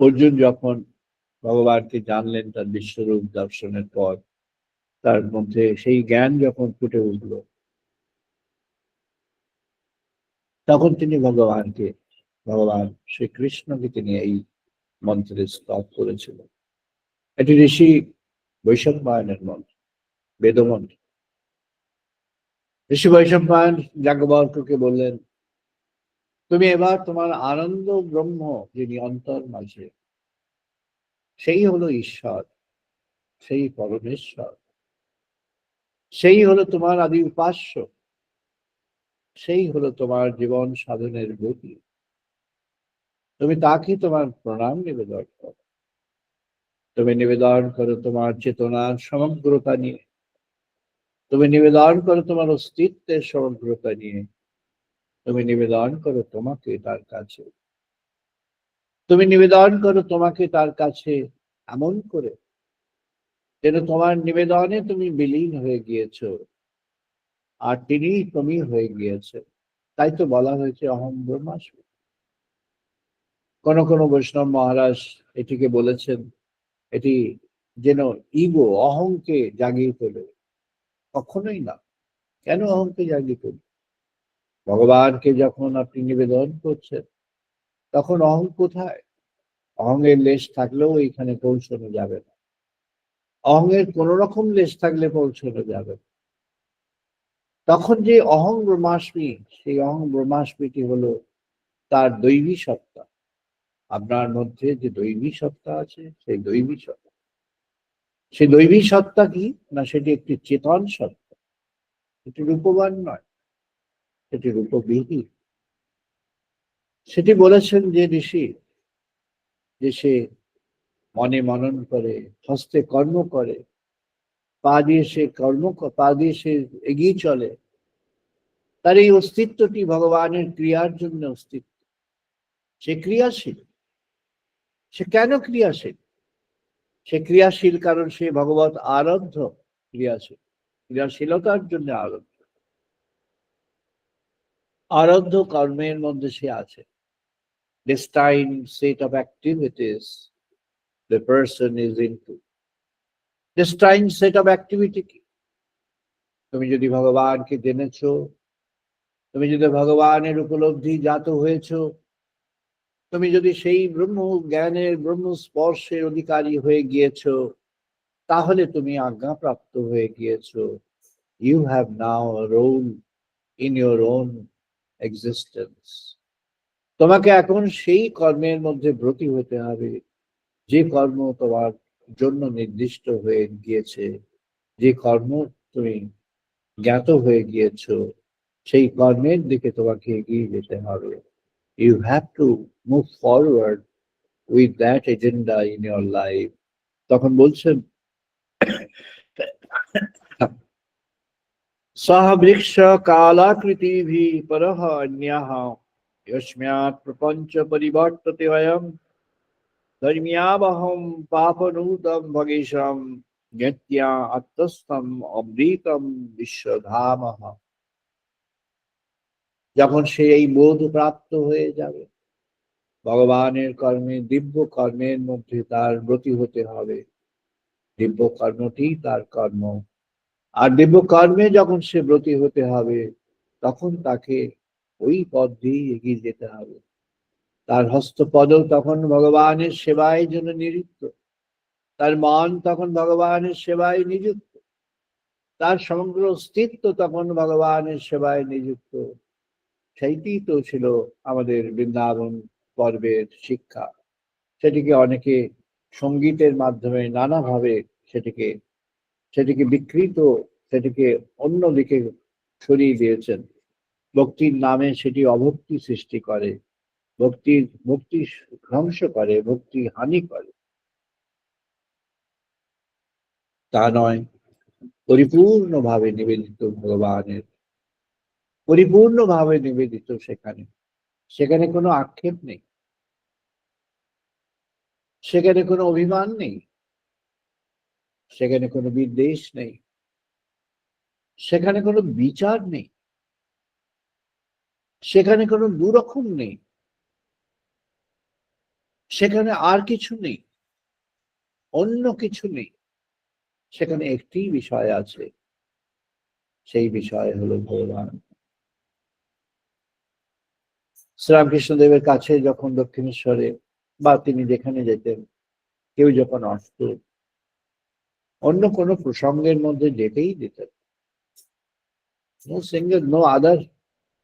অর্জুন যখন ভগবানকে জানলেন তার বিশ্বরূপ দর্শনের পর, তার মধ্যে সেই জ্ঞান যখন ফুটে উঠল, তখন তিনি ভগবান শ্রীকৃষ্ণকে তিনি এই মন্ত্রে স্তব করেছিলেন। এটি ঋষি বৈশম্পায়নের মন্ত্র, বেদমন্ত্র। ঋষি বৈশম্পায়ন যাজ্ঞবল্ক্যকে বললেন, তুমি এবার তোমার আনন্দ ব্রহ্ম যিনি অন্তর মাঝে, সেই হলো ঈশ্বর, সেই পরমেশ্বর, সেই হলো তোমার আদি উপাস্য, সেই হলো তোমার জীবন সাধনের গতি। তুমি তাকে তোমার প্রণাম নিবেদন করো। তুমি নিবেদন করো তোমার চেতনার সমগ্রতা নিয়ে, তুমি নিবেদন করো তোমার অস্তিত্বের সমগ্রতা নিয়ে, তুমি নিবেদন করো তোমাকে তার কাছে, তুমি নিবেদন করো তোমাকে তার কাছে এমন করে যেন তোমার নিবেদনে তুমি বিলীন হয়ে গিয়েছো, আর তিনি তুমি হয়ে গিয়েছে। তাই তো বলা হয়েছে অহং ব্রহ্মাস্মি। কোন কোন বৈষ্ণব মহারাজ এটিকে বলেছেন, এটি যেন ইগো, অহংকে জাগিয়ে তোলে। কখনোই না। কেন অহংকে জাগিয়ে তোলে? ভগবানকে যখন আপনি নিবেদন করছেন, তখন অহং কোথায়? অহংয়ের লেশ থাকলেও এখানে পৌঁছানো যাবে না। অহংয়ের কোন রকম লেশ থাকলে পৌঁছানো যাবে না। তখন যে অহং ব্রহ্মাস্মি, সেই অহং ব্রহ্মাস্মিটি হলো তার দৈবী সত্তা। আপনার মধ্যে যে দৈবী সত্তা আছে, সেই দৈবী সত্তা, সেই দৈবী সত্তা কি না, সেটি একটি চেতন সত্তা, সেটি রূপবান নয়, সেটি রূপবিহীন। সেটি বলেছেন যে ঋষি, যে সে মনে মনন করে, হস্তে কর্ম করে, পা দিয়ে সে পা দিয়ে সে এগিয়ে চলে, তার এই অস্তিত্বটি ভগবানের ক্রিয়ার জন্য অস্তিত্ব। সে ক্রিয়াশীল। সে কেন ক্রিয়াশীল? সে ক্রিয়াশীল কারণ সে ভগবত আরাধ্য ক্রিয়াশীল, ক্রিয়াশীলতার জন্য আরাধ্য, আরাধ্য কর্মের মধ্যে সে আছে। Destined set of activities the person is into. Destined set of activity কি? তুমি যদি ভগবানকে জেনেছো, তুমি যদি ভগবানের উপলব্ধি জাত হয়েছো, তুমি যদি সেই ব্রহ্ম জ্ঞানের ব্রহ্ম স্পর্শের অধিকারী হয়ে গিয়েছো, তাহলে তুমি আজ্ঞাপ্রাপ্ত হয়ে গিয়েছো। You have now a role in your own existence. তোমাকে এখন সেই কর্মের মধ্যে ব্রতী হতে হবে, যে কর্ম তোমার জন্য নির্দিষ্ট হয়ে গিয়েছে, যে কর্ম তুমি জ্ঞাত হয়ে গিয়েছো, সেই কর্মের দিকে তোমাকে এগিয়ে যেতে হবে। You have to move forward with that agenda in your life. তখন বলছেন, সহ বৃক্ষ কালাকৃতিভি পরহ অন্যঃ यस्मात् प्रपंच परिवर्तते वयं धर्म्यावहं पापनूतं भगेशं ज्ञत्या আত্মস্থম অমৃতম বিশ্বধামঃ। যখন সে এই বোধ প্রাপ্ত হয়ে যাবে, ভগবানের কর্মে, দিব্য কর্মের মধ্যে তার ব্রতী হতে হবে। দিব্য কর্মটি তার কর্ম। আর দিব্য কর্মে যখন সে ব্রতী হতে হবে, তখন তাকে ওই পথ দিয়ে এগিয়ে যেতে হবে। তার হস্তপদ তখন ভগবানের সেবায় জন্য নিযুক্ত, তার মন তখন ভগবানের সেবায় নিযুক্ত, তার সমগ্র অস্তিত্ব তখন ভগবানের সেবায় নিযুক্ত। সেইটি তো ছিল আমাদের বৃন্দাবন পর্বের শিক্ষা। সেটিকে অনেকে সঙ্গীতের মাধ্যমে নানাভাবে সেটিকে বিকৃত, সেটিকে অন্যদিকে সরিয়ে দিয়েছেন। ভক্তির নামে সেটি অভক্তি সৃষ্টি করে, ভক্তি ধ্বংস করে, ভক্তি হানি করে। তা নয়, পরিপূর্ণভাবে নিবেদিত ভগবানের, পরিপূর্ণভাবে নিবেদিত সেখানে, সেখানে কোনো আক্ষেপ নেই, সেখানে কোনো অভিমান নেই, সেখানে কোনো বিদ্বেষ নেই, সেখানে কোনো বিচার নেই, সেখানে কোনো দুরকম নেই, সেখানে আর কিছু নেই, অন্য কিছু নেই। সেখানে একটি বিষয় আছে, সেই বিষয় হলো ভগবান। শ্রীরামকৃষ্ণদেবের কাছে যখন দক্ষিণেশ্বরে বা তিনি যেখানে যেতেন, কেউ যখন আসত, অন্য কোনো প্রসঙ্গের মধ্যে যেতেই দিতেন। No single, no other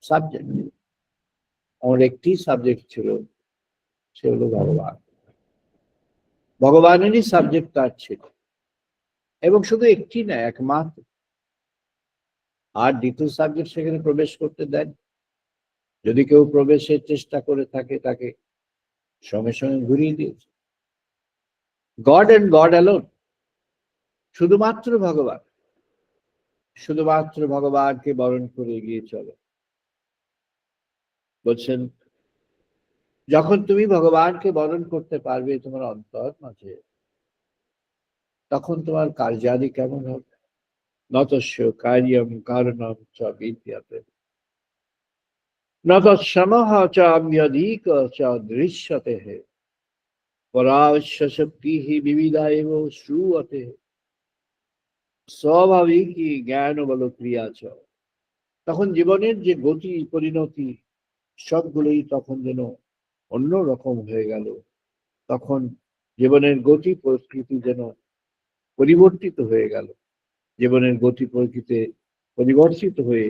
subject. আমার একটি সাবজেক্ট ছিল, সে হলো ভগবান। ভগবানেরই সাবজেক্ট তার ছিল, এবং শুধু একটি না, একমাত্র। আর দ্বিতীয় সাবজেক্ট সেখানে প্রবেশ করতে দেন। যদি কেউ প্রবেশের চেষ্টা করে থাকে, তাকে সঙ্গে সঙ্গে ঘুরিয়ে দিয়েছে। গড অ্যান্ড গড অ্যালোন, শুধুমাত্র ভগবান, শুধুমাত্র ভগবানকে বরণ করে এগিয়ে চলো। বলছেন, যখন তুমি ভগবানকে বরণ করতে পারবে তোমার অন্তর মাঝে, তখন তোমার কার্যাদি কেমন হবে? নতস্য কার্যম কারণম চ বিদ্যতে, নতঃসমঃ চ অম্যধিক চ দৃশ্যতে, পরাবশ্য শক্তি বিবিধা এব শ্রুয়তে, স্বাভাবিকই জ্ঞান বল ক্রিয়া চ। তখন জীবনের যে গতি পরিণতি সবগুলোই তখন যেন অন্য রকম হয়ে গেল। তখন জীবনের গতি প্রকৃতি যেন পরিবর্তিত হয়ে গেল। জীবনের গতি প্রকৃতিতে পরিবর্তিত হয়ে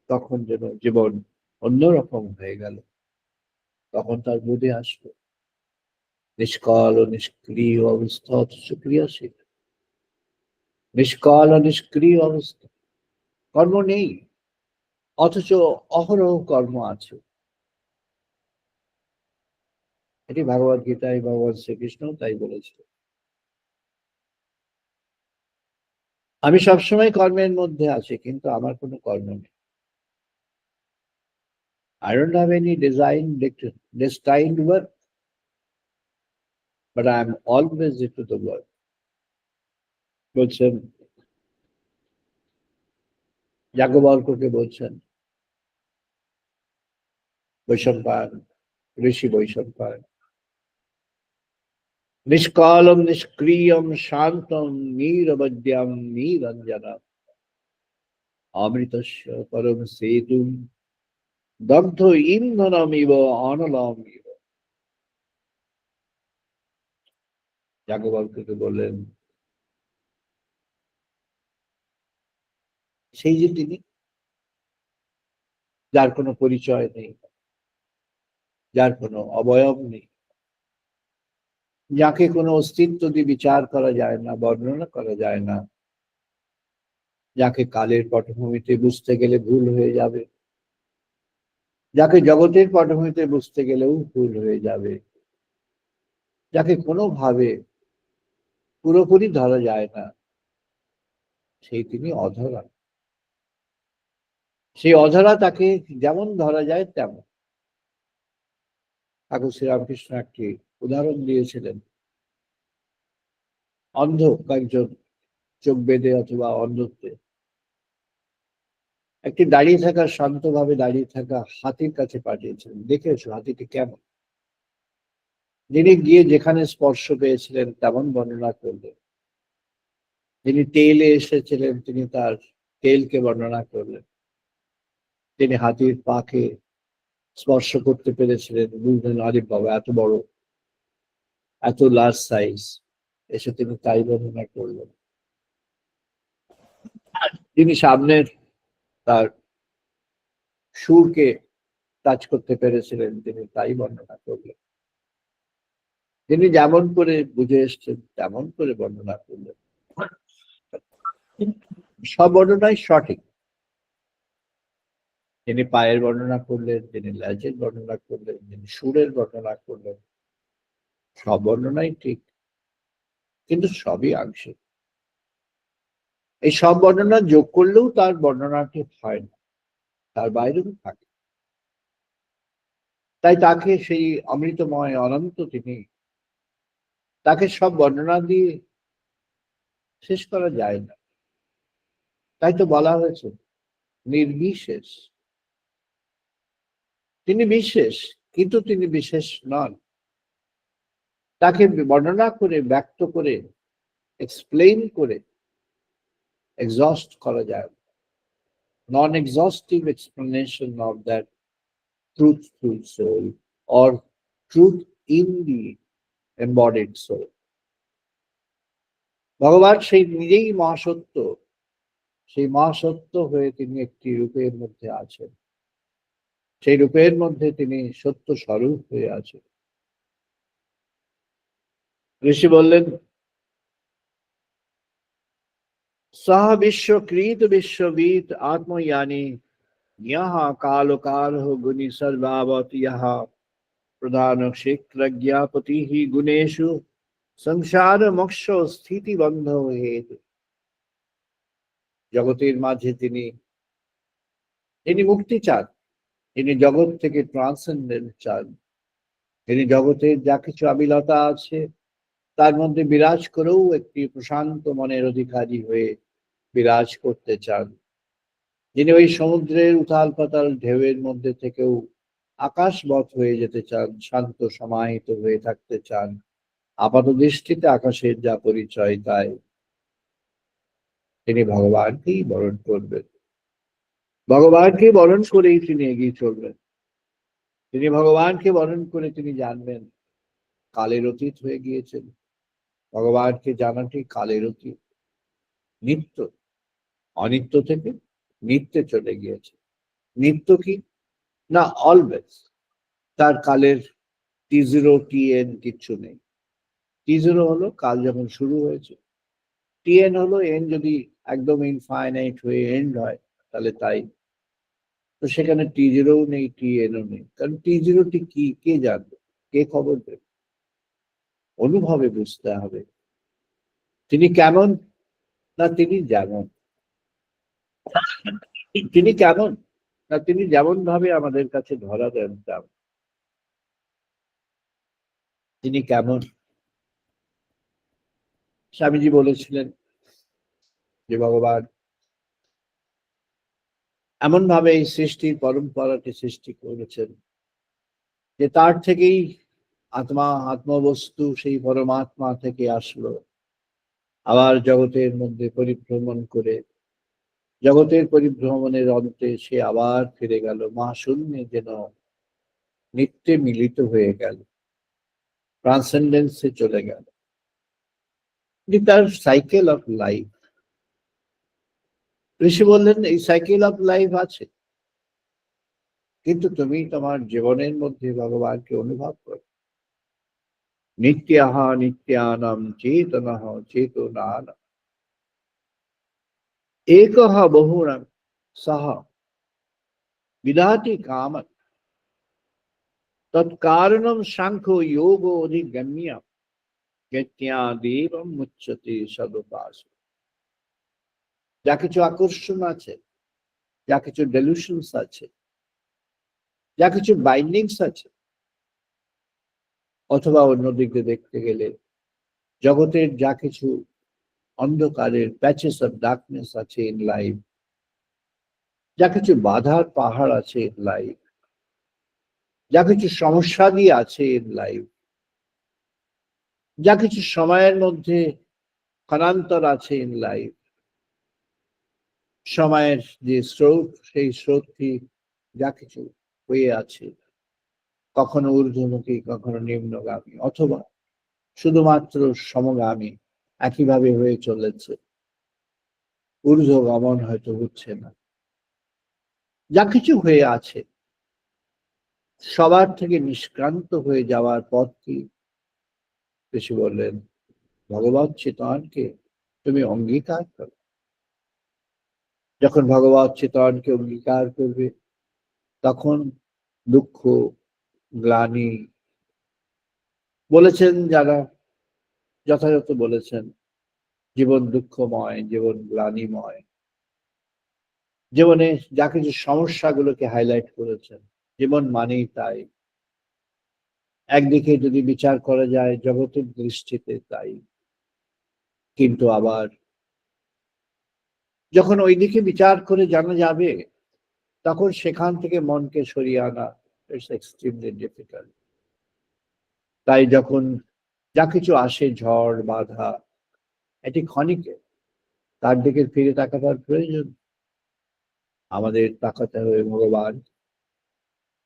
তখন যেন জীবন অন্যরকম হয়ে গেল। তখন তার বোধে আসলো, নিষ্কাল ও নিষ্ক্রিয় অবস্থা অথচ ক্রিয়াশীল, নিষ্কাল ও নিষ্ক্রিয় অবস্থা, কর্ম নেই অথচ অহরহ কর্ম আছে। এটি ভগবদ গীতায় ভগবান শ্রীকৃষ্ণ তাই বলেছিল। আমি সবসময় কর্মের মধ্যে আছি, কিন্তু আমার কোনো কর্ম নেই। I don't have any destined work, but I am always into the work. বলছেন যাজ্ঞবল্ক্যকে, বলছেন বৈশম্পায়ন, ঋষি বৈশম্পায়ন, নিষ্কালম নিষ্ক্রিয়ম শান্তম নিরবদ্যম নিরঞ্জনম অমৃতস্য পরম সেতুম দগ্ধ ইন্ধনমিব অনলমিব। যাজ্ঞবল্ক্যকে বললেন, সেই যে তিনি, যার কোনো পরিচয় নেই, যার কোনো অবয়ব নেই, যাকে কোনো অস্তিত্ব দিয়ে বিচার করা যায় না, বর্ণনা করা যায় না, যাকে কালের পটভূমিতে বুঝতে গেলে ভুল হয়ে যাবে, যাকে জগতের পটভূমিতে বুঝতে গেলেও ভুল হয়ে যাবে, যাকে কোনোভাবে পুরোপুরি ধরা যায় না, সেই তিনি অধরা। সেই অধরা তাকে যেমন ধরা যায় তেমন। ঠাকুর শ্রীরামকৃষ্ণ একটি উদাহরণ দিয়েছিলেন। অন্ধ একজন চোখ বেঁধে অথবা অন্ধত্বে একটি দাঁড়িয়ে থাকা, শান্তভাবে দাঁড়িয়ে থাকা হাতির কাছে পাঠিয়েছিলেন। দেখেছো হাতিটি কেমন? যিনি গিয়ে যেখানে স্পর্শ পেয়েছিলেন তেমন বর্ণনা করলেন। যিনি তেলে এসেছিলেন তিনি তার তেলকে বর্ণনা করলেন। তিনি হাতির পাকে স্পর্শ করতে পেরেছিলেন, বুঝলেন আরে বাবা এত বড়, এত লার্জ সাইজ, এসে তিনি তাই বর্ণনা করলেন। তিনি সামনের তার সুরকে টাচ করতে পেরেছিলেন, তিনি তাই বর্ণনা করলেন। তিনি যেমন করে বুঝে এসছেন তেমন করে বর্ণনা করলেন। সব বর্ণনাই সঠিক। তিনি পায়ের বর্ণনা করলেন, তিনি লেজের বর্ণনা করলেন, তিনি সুরের বর্ণনা করলেন, সব বর্ণনাই ঠিক, কিন্তু সবই আংশিক। এই সব বর্ণনা যোগ করলেও তার বর্ণনাটি হয় না, তার বাইরেও থাকে। তাই তাকে সেই অমৃতময় অনন্ত তিনি, তাকে সব বর্ণনা দিয়ে শেষ করা যায় না। তাই তো বলা হয়েছে নির্বিশেষ। তিনি বিশেষ, কিন্তু তিনি বিশেষ নন। তাকে বর্ণনা করে, ব্যক্ত করে, এক্সপ্লেইন করে এক্সস্ট করা যায়। Non-exhaustive explanation of that truthful soul or truth in the embodied soul. ভগবান সেই নিজেই মহাসত্য, সেই মহাসত্য হয়ে তিনি একটি রূপের মধ্যে আছেন। সেই রূপের মধ্যে তিনি সত্য স্বরূপ হয়ে আছেন। ঋষি বললেন, সহ বিশ্বকৃত বিশ্ববিদ আত্ময়ানী ইহা কালকাল গুণী সর্বাবত ইহা প্রধান ক্ষেত্রজ্ঞাপতি গুণেশু সংসার মোক্ষ স্থিতি বন্ধ হেতু। জগতের মাঝে তিনি মুক্তি চান, তিনি জগৎ থেকে ট্রান্সেন্ডেন্ট চান, তিনি জগতের যা কিছু আবিলতা আছে তার মধ্যে বিরাজ করেও একটি প্রশান্ত মনের অধিকারী হয়ে বিরাজ করতে চান। যিনি ওই সমুদ্রের উথাল পাতাল ঢেউয়ের মধ্যে থেকেও আকাশবৎ হয়ে যেতে চান, শান্ত সমাহিত হয়ে থাকতে চান। আপাত দৃষ্টিতে আকাশের যা পরিচয় তাই। তিনি ভগবানকেই বরণ করবেন, ভগবানকে বরণ করেই তিনি এগিয়ে চলবেন। তিনি ভগবানকে বরণ করে তিনি জানবেন কালের অতীত হয়ে গিয়েছেন। ভগবানকে জানাটি কালের অতীত, নিত্য, অনিত্য থেকে নিত্যে চলে গিয়েছে। নিত্য কি না, অলওয়েজ। তার কালের T0 TN কিচ্ছু নেই। T0 হলো কাল যখন শুরু হয়েছে, Tn হলো n যদি একদম ইনফাইনাইট হয়ে এন্ড হয় তাহলে তাই। তো সেখানে T0 নেই, Tn নেই, কারণ T0 কি কে জানবে, কে খবর দেবে? অনুভবে বুঝতে হবে তিনি কেমন, না তিনি যেমন। তিনি কেমন, না তিনি যেমন ভাবে আমাদের কাছে ধরা দেন তেমন। তিনি কেমন, স্বামীজি বলেছিলেন যে ভগবান এমন ভাবে এই সৃষ্টির পরম্পরাটি সৃষ্টি করেছেন যে তার থেকেই আত্মবস্তু সেই পরমাত্মা থেকে আসলো, আবার জগতের মধ্যে পরিভ্রমণ করে জগতের পরিভ্রমণের অন্তে সে আবার ফিরে গেল, মহাশূন্যে যেন নিত্যে মিলিত হয়ে গেল, ট্রান্সেন্ডেন্সে চলে গেল। তার সাইকেল অফ লাইফ। ঋষি বললেন এই সাইকেল অফ লাইফ আছে, কিন্তু তুমি তোমার জীবনের মধ্যে ভগবানকে অনুভব করো। নিত্যাহ নিত্যানাম চেতনঃ চেতনান একঃ বহুনাং সহ বিদাতি কামৎ তৎকারণম সাংখ্য যোগ অধিগম্য জ্ঞাত্যাদেবম মুচ্যতে সদুপাস। যা কিছু আকর্ষণ আছে, যা কিছু ডেলুশনস আছে, যা কিছু বাইন্ডিংস আছে, অথবা অন্যদিক দিয়ে দেখতে গেলে জগতের যা কিছু অন্ধকারের প্যাচেস অফ ডার্কনেস আছে ইন লাইফ, যা কিছু বাধার পাহাড় আছে ইন লাইফ, যা কিছু সমস্যা দিয়ে আছে ইন লাইফ, যা কিছু সময়ের মধ্যে স্থানান্তর আছে ইন লাইফ, সময়ের যে স্রোত, সেই স্রোতটি যা কিছু হয়ে আছে, কখনো ঊর্ধ্বমুখী কখনো নিম্নগামী, অথবা শুধুমাত্র সমগামী একইভাবে হয়ে চলেছে, ঊর্ধ্বগমন হয়তো হচ্ছে না। যা কিছু হয়ে আছে সবার থেকে নিষ্ক্রান্ত হয়ে যাওয়ার পথ কি? ঋষি বললেন ভগবৎ চেতনকে তুমি অঙ্গীকার করো। যখন ভগবৎ চেতনকে অঙ্গীকার করবে তখন দুঃখ, গ্লানি, বলেছেন যারা যথাযথ বলেছেন, জীবন দুঃখময়, জীবন গ্লানিময়, জীবনে যা কিছু সমস্যাগুলোকে হাইলাইট করেছেন, জীবন মানেই তাই। একদিকে যদি বিচার করা যায় জগতের দৃষ্টিতে তাই, কিন্তু আবার যখন ওইদিকে বিচার করে জানা যাবে তখন সেখান থেকে মনকে সরিয়ে আনা ইটস এক্সট্রিমলি ডিফিকাল্ট। তাই যখন যা কিছু আসে, ঝড় বাধা, এটি ক্ষণিকের, তার দিকে ফিরে তাকাবার প্রয়োজন। আমাদের তাকাতে হবে ভগবান,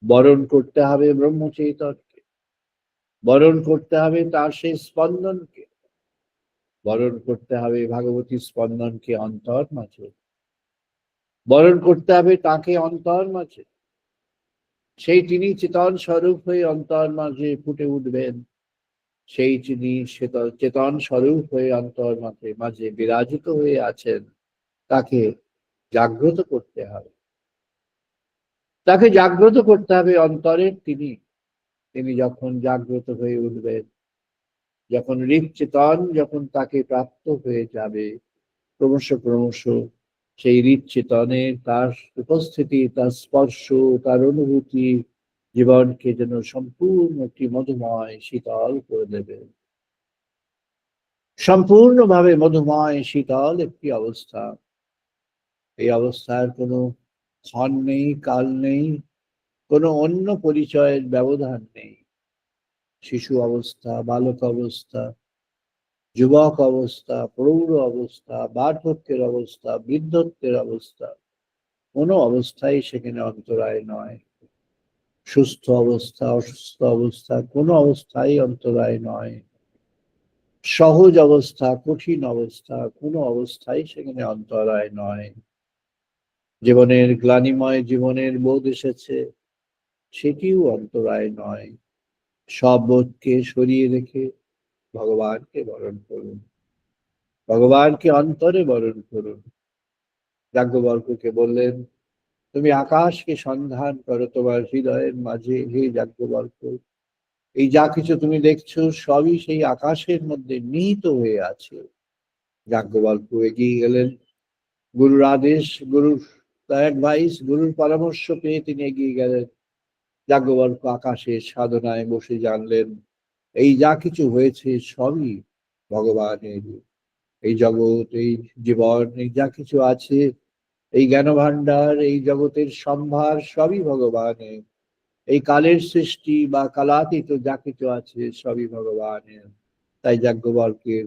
বরণ করতে হবে ব্রহ্মচৈতন্যকে, বরণ করতে হবে তার সেই স্পন্দনকে, বরণ করতে হবে ভাগবতী স্পন্দনকে অন্তর মাঝে, বরণ করতে হবে তাকে অন্তর মাঝে। সেই তিনি চেতন স্বরূপ হয়ে অন্তর মাঝে ফুটে উঠবেন, সেই তিনি চেতন স্বরূপ হয়ে অন্তর মাঝে মাঝে বিরাজিত হয়ে আছেন। তাকে জাগ্রত করতে হবে, তাকে জাগ্রত করতে হবে অন্তরের তিনি। তিনি যখন জাগ্রত হয়ে উঠবেন, যখন ঋক চেতন যখন তাকে প্রাপ্ত হয়ে যাবে, ক্রমশ ক্রমশ সেই ঋক চেতনের তার উপস্থিতি, তার স্পর্শ, তার অনুভূতি জীবনকে যেন সম্পূর্ণ একটি মধুময় শীতল করে দেবে। সম্পূর্ণভাবে মধুময় শীতল একটি অবস্থা। এই অবস্থার কোনো ক্ষণ নেই, কাল নেই, কোনো অন্য পরিচয়ের ব্যবধান নেই। শিশু অবস্থা, বালক অবস্থা, যুবক অবস্থা, প্রৌঢ় অবস্থা, বার্ধক্যের অবস্থা, বৃদ্ধত্বের অবস্থা, কোনো অবস্থাই সেখানে অন্তরায় নয়। সুস্থ অবস্থা, অসুস্থ অবস্থা, কোনো অবস্থাই অন্তরায় নয়। সহজ অবস্থা, কঠিন অবস্থা, কোনো অবস্থাই সেখানে অন্তরায় নয়। জীবনের গ্লানিময় জীবনের বোধ এসেছে, সেটিও অন্তরায় নয়। সব বোধকে সরিয়ে রেখে ভগবানকে বরণ করুন, ভগবানকে অন্তরে বরণ করুন। যাজ্ঞবল্ক্যকে বললেন, তুমি আকাশকে সন্ধান করো তোমার হৃদয়ের মাঝে, হে যাজ্ঞবল্ক্য। এই যা কিছু তুমি দেখছো সবই সেই আকাশের মধ্যে নিহিত হয়ে আছে। যাজ্ঞবল্ক্য এগিয়ে গেলেন, গুরুর আদেশ, গুরুর অ্যাডভাইস, গুরুর পরামর্শ পেয়ে তিনি এগিয়ে গেলেন। যাজ্ঞবল্ক্য আকাশের সাধনায় বসে জানলেন, এই যা কিছু হয়েছে সবই ভগবানের। এই জগৎ, এই জীবন, এই যা কিছু আছে, এই জ্ঞান ভাণ্ডার, এই জগতের সম্ভার সবই ভগবানের। এই কালের সৃষ্টি বা কালাতীত যা কিছু আছে সবই ভগবানের। তাই যাজ্ঞবল্ক্যের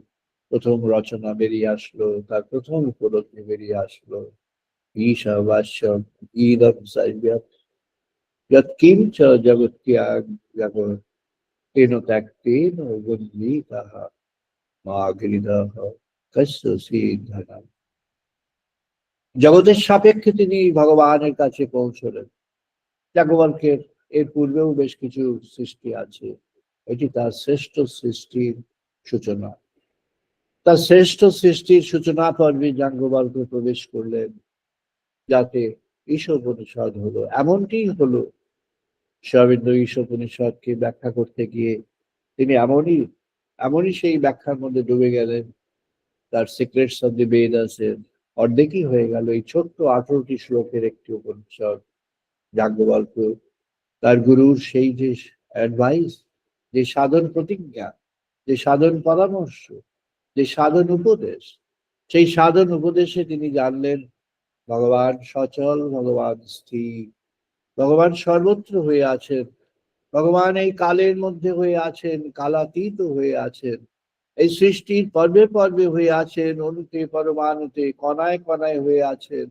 প্রথম রচনা বেরিয়ে আসলো, তার প্রথম উপলব্ধি বেরিয়ে আসলো, ঈশাবাস্যম ইদম সর্বম যৎকিঞ্চ জগত্যাগ জগৎ তেন ত্যক্তেন গম্ভীরঃ মা গিরিধঃ কস্য সিদ্ধনাম। জগতের সাপেক্ষে তিনি ভগবানের কাছে পৌঁছলেন। যাজ্ঞবল্ক্যের এর পূর্বেও বেশ কিছু সৃষ্টি আছে, এটি তার শ্রেষ্ঠ সৃষ্টির সূচনা। তার শ্রেষ্ঠ সৃষ্টির সূচনা পর্বে যাজ্ঞবল্ক্য প্রবেশ করলেন, যাতে ঈশোপনিষদ হলো। এমনটি হলো, শ্রী অরবিন্দ ঈশোপনিষদকে ব্যাখ্যা করতে গিয়ে তিনি এমনই সেই ব্যাখ্যার মধ্যে ডুবে গেলেন, তার সিক্রেটস অফ দি বেদাস এর অর্ধেকই হয়ে গেল এই ছোট্ট 18টি শ্লোকের একটি উপনিষদ। যাজ্ঞবল্ক্য তার গুরুর সেই যে অ্যাডভাইস, যে সাধন প্রতিজ্ঞা, যে সাধন পরামর্শ, যে সাধন উপদেশ, সেই সাধন উপদেশে তিনি জানলেন ভগবান সচল, ভগবান স্থির, ভগবান সর্বত্র হয়ে আছেন, ভগবান এই কালের মধ্যে হয়ে আছেন, কালাতীত হয়ে আছেন, এই সৃষ্টির পর্বে পর্বে হয়ে আছেন, অণুতে পরমাণুতে কণায় কণায় হয়ে আছেন,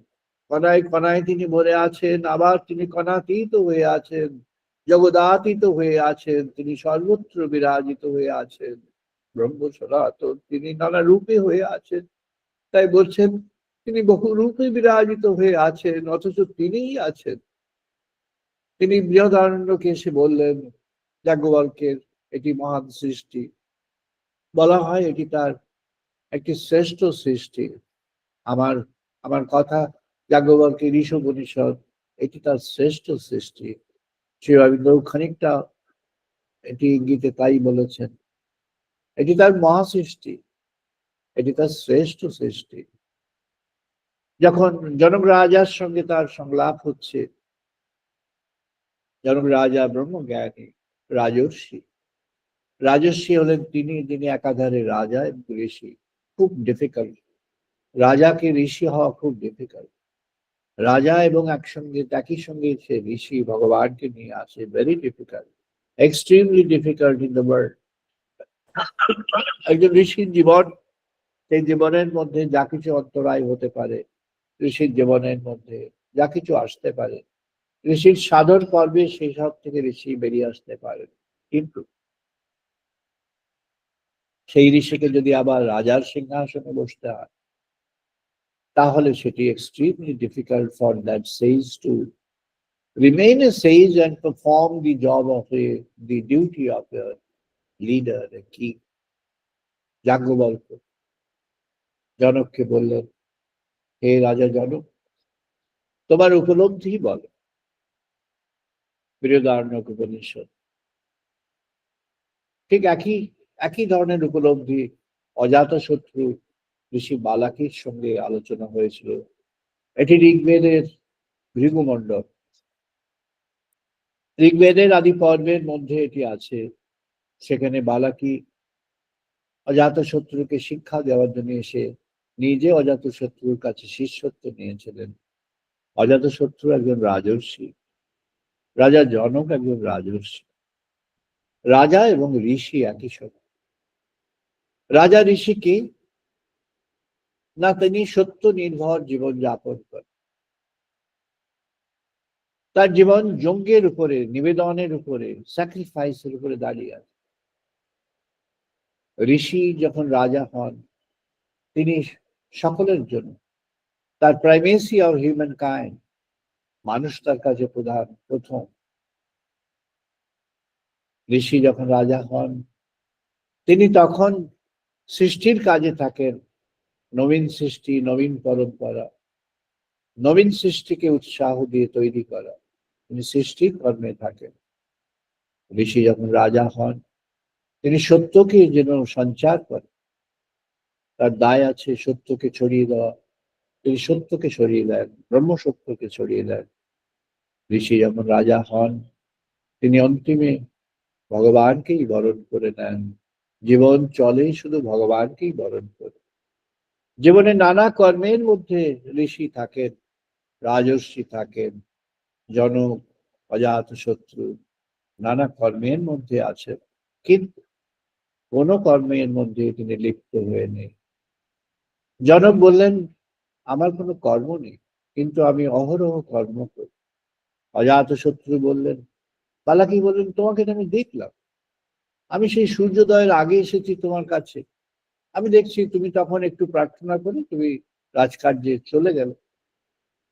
কণায় কণায় তিনি ভরে আছেন, আবার তিনি কণাতীত হয়ে আছেন, জগদাতীত হয়ে আছেন, তিনি সর্বত্র বিরাজিত হয়ে আছেন, ব্রহ্ম সনাতন, তিনি নানা রূপে হয়ে আছেন। তাই বলছেন তিনি বহু রূপে বিরাজিত হয়ে আছেন, অথচ তিনিই আছেন। তিনি বৃহদারণ্যকে এসে বললেন, যাজ্ঞবল্ক্যের এটি মহান সৃষ্টি, বলা হয় এটি তার একটি শ্রেষ্ঠ সৃষ্টি। আমার আমার কথা, যাজ্ঞবল্ক্যের ঈশোপনিষদ এটি তার শ্রেষ্ঠ সৃষ্টি। শ্রী অরবিন্দ খানিকটা এটি ইঙ্গিতে তাই বলেছেন, এটি তার মহাসৃষ্টি, এটি তার শ্রেষ্ঠ সৃষ্টি। যখন জনক রাজার সঙ্গে তার সংলাপ হচ্ছে, জনক রাজা ব্রহ্মজ্ঞানী, রাজর্ষি। রাজর্ষি হলেন যিনি একাধারে রাজা এবং ঋষি। খুব ডিফিকাল্ট, রাজাকে ঋষি হওয়া খুব ডিফিকাল্ট। রাজা এবং একই সঙ্গে সে ঋষি ভগবানকে নিয়ে আসে, very difficult, extremely difficult in the world. একজন ঋষির জীবন, সেই জীবনের মধ্যে যা কিছু অন্তরায় হতে পারে, ঋষির জীবনের মধ্যে যা কিছু আসতে পারে, ঋষির সাধন পর্বে সেই সব থেকে ঋষি বেরিয়ে আসতে পারেন। কিন্তু সেই ঋষিকে যদি আবার রাজার সিংহাসনে বসতে হয়, তাহলে সেটি extremely difficult for that says to remain a sage and perform the job of the duty of a leader, a king. Yajnavalkya জনককে বললেন, হে রাজা জনক, তোমার উপলব্ধি বলো। বৃহদারণ্যক উপনিষদ। ঠিক একই ধরনের উপলব্ধি অজাতশত্রু ঋষি বালাকির সঙ্গে আলোচনা হয়েছিল। এটি ঋগ্বেদের ভৃগুমণ্ডল, ঋগ্বেদের আদি পর্বের মধ্যে এটি আছে। সেখানে বালাকি অজাতশত্রুকে শিক্ষা দেওয়ার জন্য এসে নিজে অজাতশত্রুর কাছে শিষ্যত্ব নিয়েছিলেন। অজাতশত্রু একজন রাজর্ষি, রাজা জনক একজন রাজর্ষি। রাজা এবং ঋষি একই সঙ্গে। রাজা ঋষি কি না, তিনি সত্য নির্ভর জীবন যাপন করেন। তার জীবন যজ্ঞের উপরে, নিবেদনের উপরে, স্যাক্রিফাইসের উপরে দাঁড়িয়ে আছে। ঋষি যখন রাজা হন, তিনি সকলের জন্য, তার প্রাইমেসি অফ হিউম্যান কাইন্ড, মানুষ তার কাছে প্রথম। ঋষি যখন রাজা হন, তিনি তখন সৃষ্টির কাজে থাকেন, নবীন সৃষ্টি, নবীন পরম্পরা, নবীন সৃষ্টিকে উৎসাহ দিয়ে তৈরি করা। তিনি সৃষ্টির কর্মে থাকেন। ঋষি যখন রাজা হন, তিনি সত্যকে যেন সঞ্চার করেন। তার দায় আছে সত্যকে ছড়িয়ে দেওয়া। তিনি সত্যকে ছড়িয়ে দেন, ব্রহ্মসত্যকে ছড়িয়ে দেন। ঋষি যখন রাজা হন, তিনি অন্তিমে ভগবানকেই বরণ করে নেন। জীবন চলে শুধু ভগবানকেই বরণ করে। জীবনে নানা কর্মের মধ্যে ঋষি থাকেন, রাজর্ষি থাকেন, জনক, অজাতশত্রু নানা কর্মের মধ্যে আছেন, কিন্তু কোন কর্মের মধ্যে তিনি লিপ্ত হয়ে নেই। জনক বললেন, আমার কোনো কর্ম নেই, কিন্তু আমি অহরহ কর্ম করি। অজাতশত্রু বললেন, বালাকি বললেন, তোমাকে তো আমি দেখলাম, আমি সেই সূর্যোদয়ের আগে এসেছি তোমার কাছে, আমি দেখছি তুমি তখন একটু প্রার্থনা করে তুমি রাজকার্যে চলে গেলে,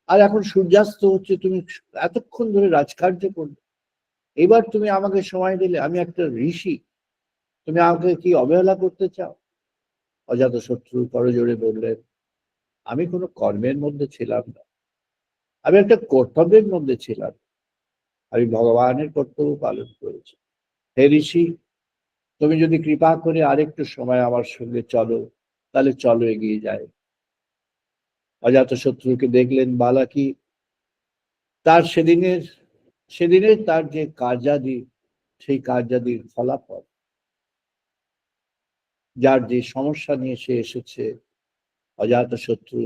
আর এখন সূর্যাস্ত হচ্ছে, তুমি এতক্ষণ ধরে রাজকার্য করলে, এবার তুমি আমাকে সময় দিলে, আমি একটা ঋষি, তুমি আমাকে কি অবহেলা করতে চাও? অজাতশত্রু করজোড়ে বললেন, আমি কোনো কর্মের মধ্যে ছিলাম না, আমি একটা কর্তব্যের মধ্যে ছিলাম, আমি ভগবানের কর্তব্য পালন করেছি। হে ঋষি, তুমি যদি কৃপা করে আরেকটু সময় আমার সঙ্গে চলো, তাহলে চলো, এগিয়ে যায়। অজাতশত্রুকে দেখলেন বালাকি, তার সেদিনের তার যে কার্যাদি, সেই কার্যাদির ফলাফল, যার যে সমস্যা নিয়ে সে এসেছে, অজাতশত্রু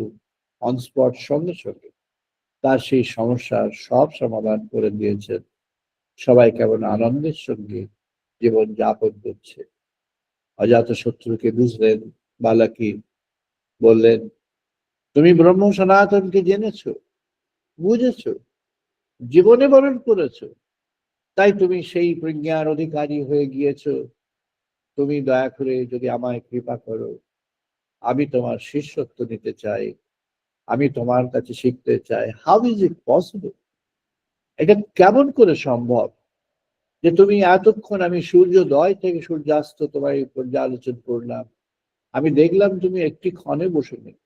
অনস্পট সঙ্গে সঙ্গে তার সেই সমস্যার সব সমাধান করে দিয়েছেন। সবাই কেমন আনন্দের সঙ্গে জীবন যাপন করছে। অজাতশত্রুকে বুঝলেন বালাকি, বললেন, তুমি ব্রহ্ম সনাতনকে জেনেছো, বুঝেছো, জীবনে বরণ করেছো, তাই তুমি সেই প্রজ্ঞার অধিকারী হয়ে গিয়েছো। তুমি দয়া করে যদি আমায় কৃপা করো, আমি তোমার শিষ্যত্ব নিতে চাই, আমি তোমার কাছে শিখতে চাই। How is it possible? এটা কেমন করে সম্ভব যে তুমি এতক্ষণ, আমি সূর্যোদয় থেকে সূর্যাস্ত তোমার পর্যালোচন করলাম, আমি দেখলাম তুমি একটি ক্ষণে বসে নেই,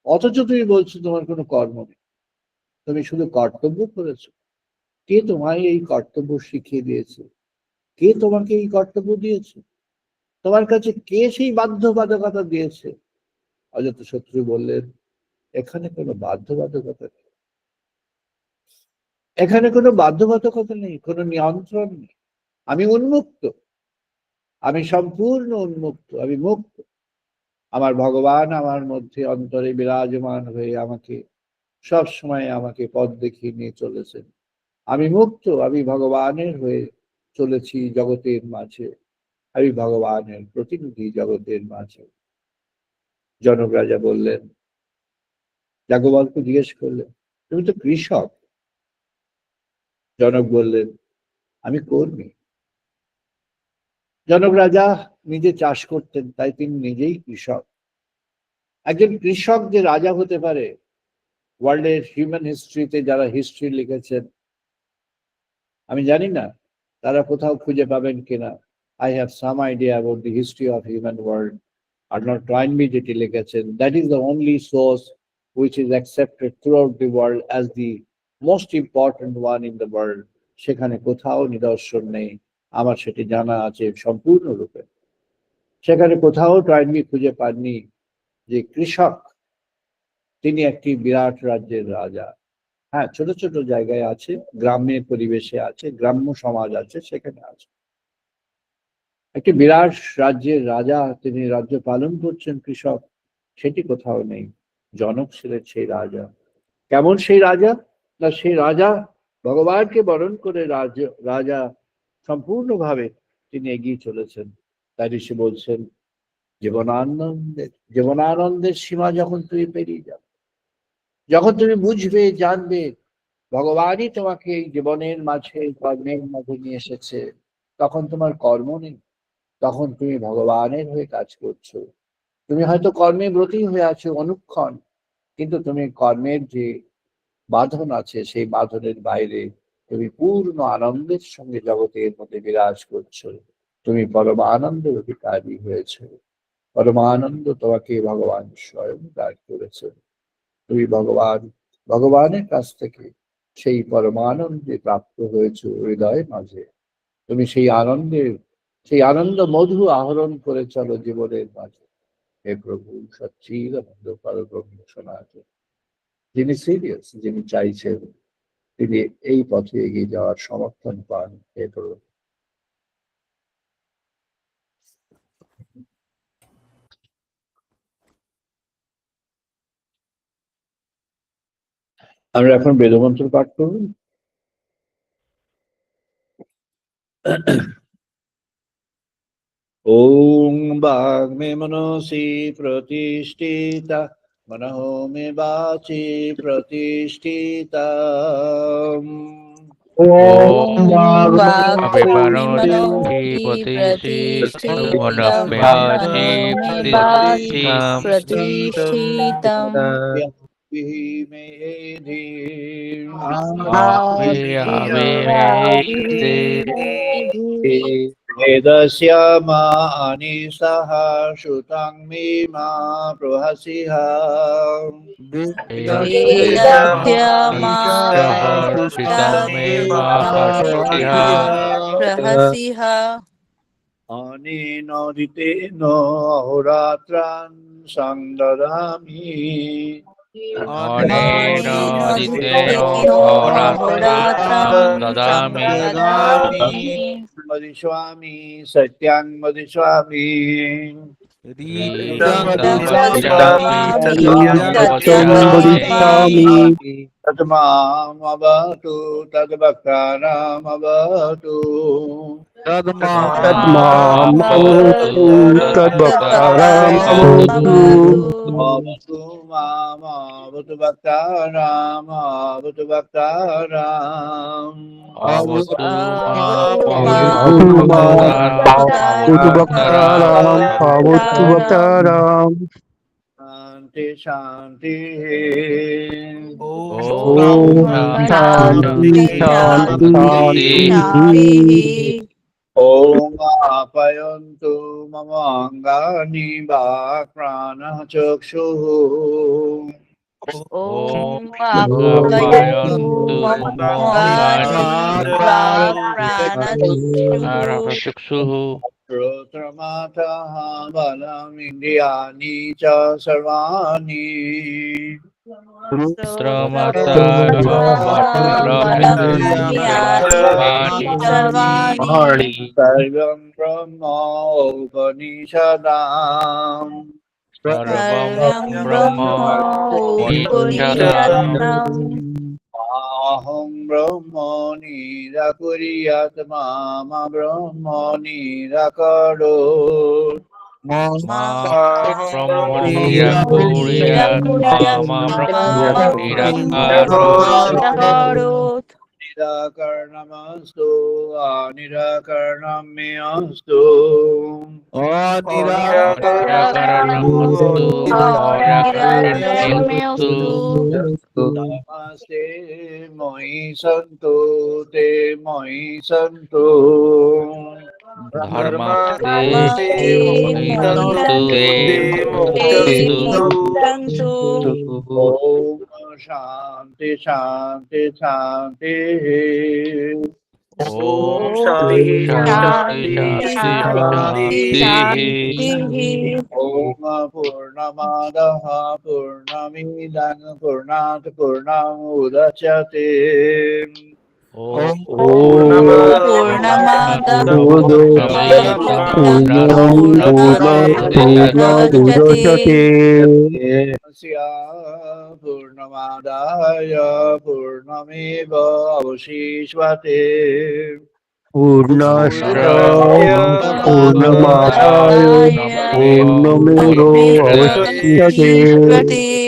অথচ তুমি বলছো তোমার কোনো কর্ম নেই, তুমি শুধু কর্তব্য করেছো। কে তোমায় এই কর্তব্য শিখিয়ে দিয়েছে? কে তোমাকে এই কর্তব্য দিয়েছে? তোমার কাছে কে সেই বাধ্যবাধকতা দিয়েছে? অজাতশত্রু বললেন, এখানে কোনো বাধ্যবাধকতা নেই, এখানে কোনো বাধ্যবাধকতা নেই, কোনো নিয়ন্ত্রণ নেই। আমি উন্মুক্ত, আমি সম্পূর্ণ উন্মুক্ত, আমি মুক্ত। আমার ভগবান আমার মধ্যে অন্তরে বিরাজমান হয়ে আমাকে সব সময় আমাকে পথ দেখিয়ে নিয়ে চলেছেন। আমি মুক্ত, আমি ভগবানের হয়ে চলেছি জগতের মাঝে, আমি ভগবানের প্রতিনিধি জগতের মাঝে। জনক রাজা বললেন, যাজ্ঞবল্ক্য জিজ্ঞেস করলেন, তুমি তো কৃষক। জনক বললেন, আমি কর্মী। জনক রাজা নিজে চাষ করতেন, তাই তিনি নিজেই কৃষক। একজন কৃষক যে রাজা হতে পারে, ওয়ার্ল্ডের হিউম্যান হিস্ট্রিতে যারা হিস্ট্রি লিখেছেন, আমি জানি না তারা কোথাও খুঁজে পাবেন কিনা। I have some idea about the history of human world. Arnold Toynbee যেটি লিখেছেন, that is the only source which is accepted throughout the world as the most important one in the world. সেখানে কোথাও নিদর্শন নেই, আমার সেটি জানা আছে সম্পূর্ণরূপে। সেখানে কোথাও টয়েনবি খুঁজে পাননি যে কৃষক তিনি একটি বিরাট রাজ্যের রাজা। হ্যাঁ, ছোট ছোট জায়গায় আছে, গ্রামের পরিবেশে আছে, গ্রাম্য সমাজ আছে, সেখানে আছে। একটি বিরাট রাজ্যের রাজা, তিনি রাজ্য পালন করছেন কৃষক, সেটি কোথাও নেই। জনক ছিলেন সেই রাজা। কেমন সেই রাজা? না, সেই রাজা ভগবানকে বরণ করে রাজা সম্পূর্ণভাবে তিনি এগিয়ে চলেছেন। তাই ঋষি বলছেন, জীবনানন্দের সীমা যখন তুমি পেরিয়ে যাবে, যখন তুমি বুঝবে, জানবে ভগবানই তোমাকে এই জীবনের মাঝে, কর্মের মাঝে নিয়ে এসেছে, তখন তোমার কর্ম নেই, তখন তুমি ভগবানের হয়ে কাজ করছো। তুমি হয়তো কর্মে ব্রতী হয়ে আছো অনুক্ষণ, কিন্তু তুমি কর্মের যে বাঁধন আছে, সেই বাঁধনের বাইরে তুমি পূর্ণ আনন্দের সঙ্গে জগতের মধ্যে বিরাজ করছো। তুমি পরমানন্দের অধিকারী হয়েছে। পরমানন্দ তোমাকে ভগবান স্বয়ং দান করেছেন। তুমি ভগবানের কাছ থেকে সেই পরমানন্দে প্রাপ্ত হয়েছে হৃদয় মাঝে। তুমি সেই আনন্দ মধু আহরণ করে চলো জীবনের মাঝে। হে প্রভু সচ্চিদানন্দ পরব্রহ্ম সনাতন। যিনি সিরিয়াস, যিনি চাইছেন, তিনি এই পথে এগিয়ে যাওয়ার সমর্থন পান। হে প্রভু। আমরা এখন বেদমন্ত্র পাঠ করব। ওম বাং মে মনসি প্রতিষ্ঠিতা মনঃ মে বাচি প্রতিষ্ঠিতা। ওম अभिमानोति प्रतिष्ठितं मनोमेवाचि प्रतिष्ठितं वेदस्य मानि सह श्रुतं मे मा प्रहसिः। अनेनोदितेन अहोरात्रान् संददामि। वदिष्यामि सत्यां वदिष्यामि। तद्मामवतु तद्भक्तानामवतु। तद्मामवतु तद्भक्तानामवतु। अवतु मामवतु भक्तानामवतु भक्तानाम्। शान्ति शान्ति। ॐ आप्यायन्तु मम अङ्गानि वाक् प्राणः चक्षुः। ॐ आप्यायन्तु मम अङ्गानि वाक् प्राणचक्षुः। श्रोत्रमाथः बलमिन्द्रियाणि च सर्वाणि। सर्वं ब्रह्म उपनिषदाम्। अहं ब्रह्म निराकुर्यात् मम ब्रह्म निराकरोत्। निराकरणमस्तु अनिराकरणं मे अस्तु। नमस्ते मयि सन्तु ते मयि सन्तु। ॐ शान्ति शान्ति शान्ति। ॐ शान्ति ॐ पूर्णमादः पूर्णमिदं पूर्णात् पूर्णमुदच्यते। पूर्णमादाय पूर्णमेव अवशिष्यते। पूर्णस्य पूर्णमादाय पूर्णमेवावशिष्यते।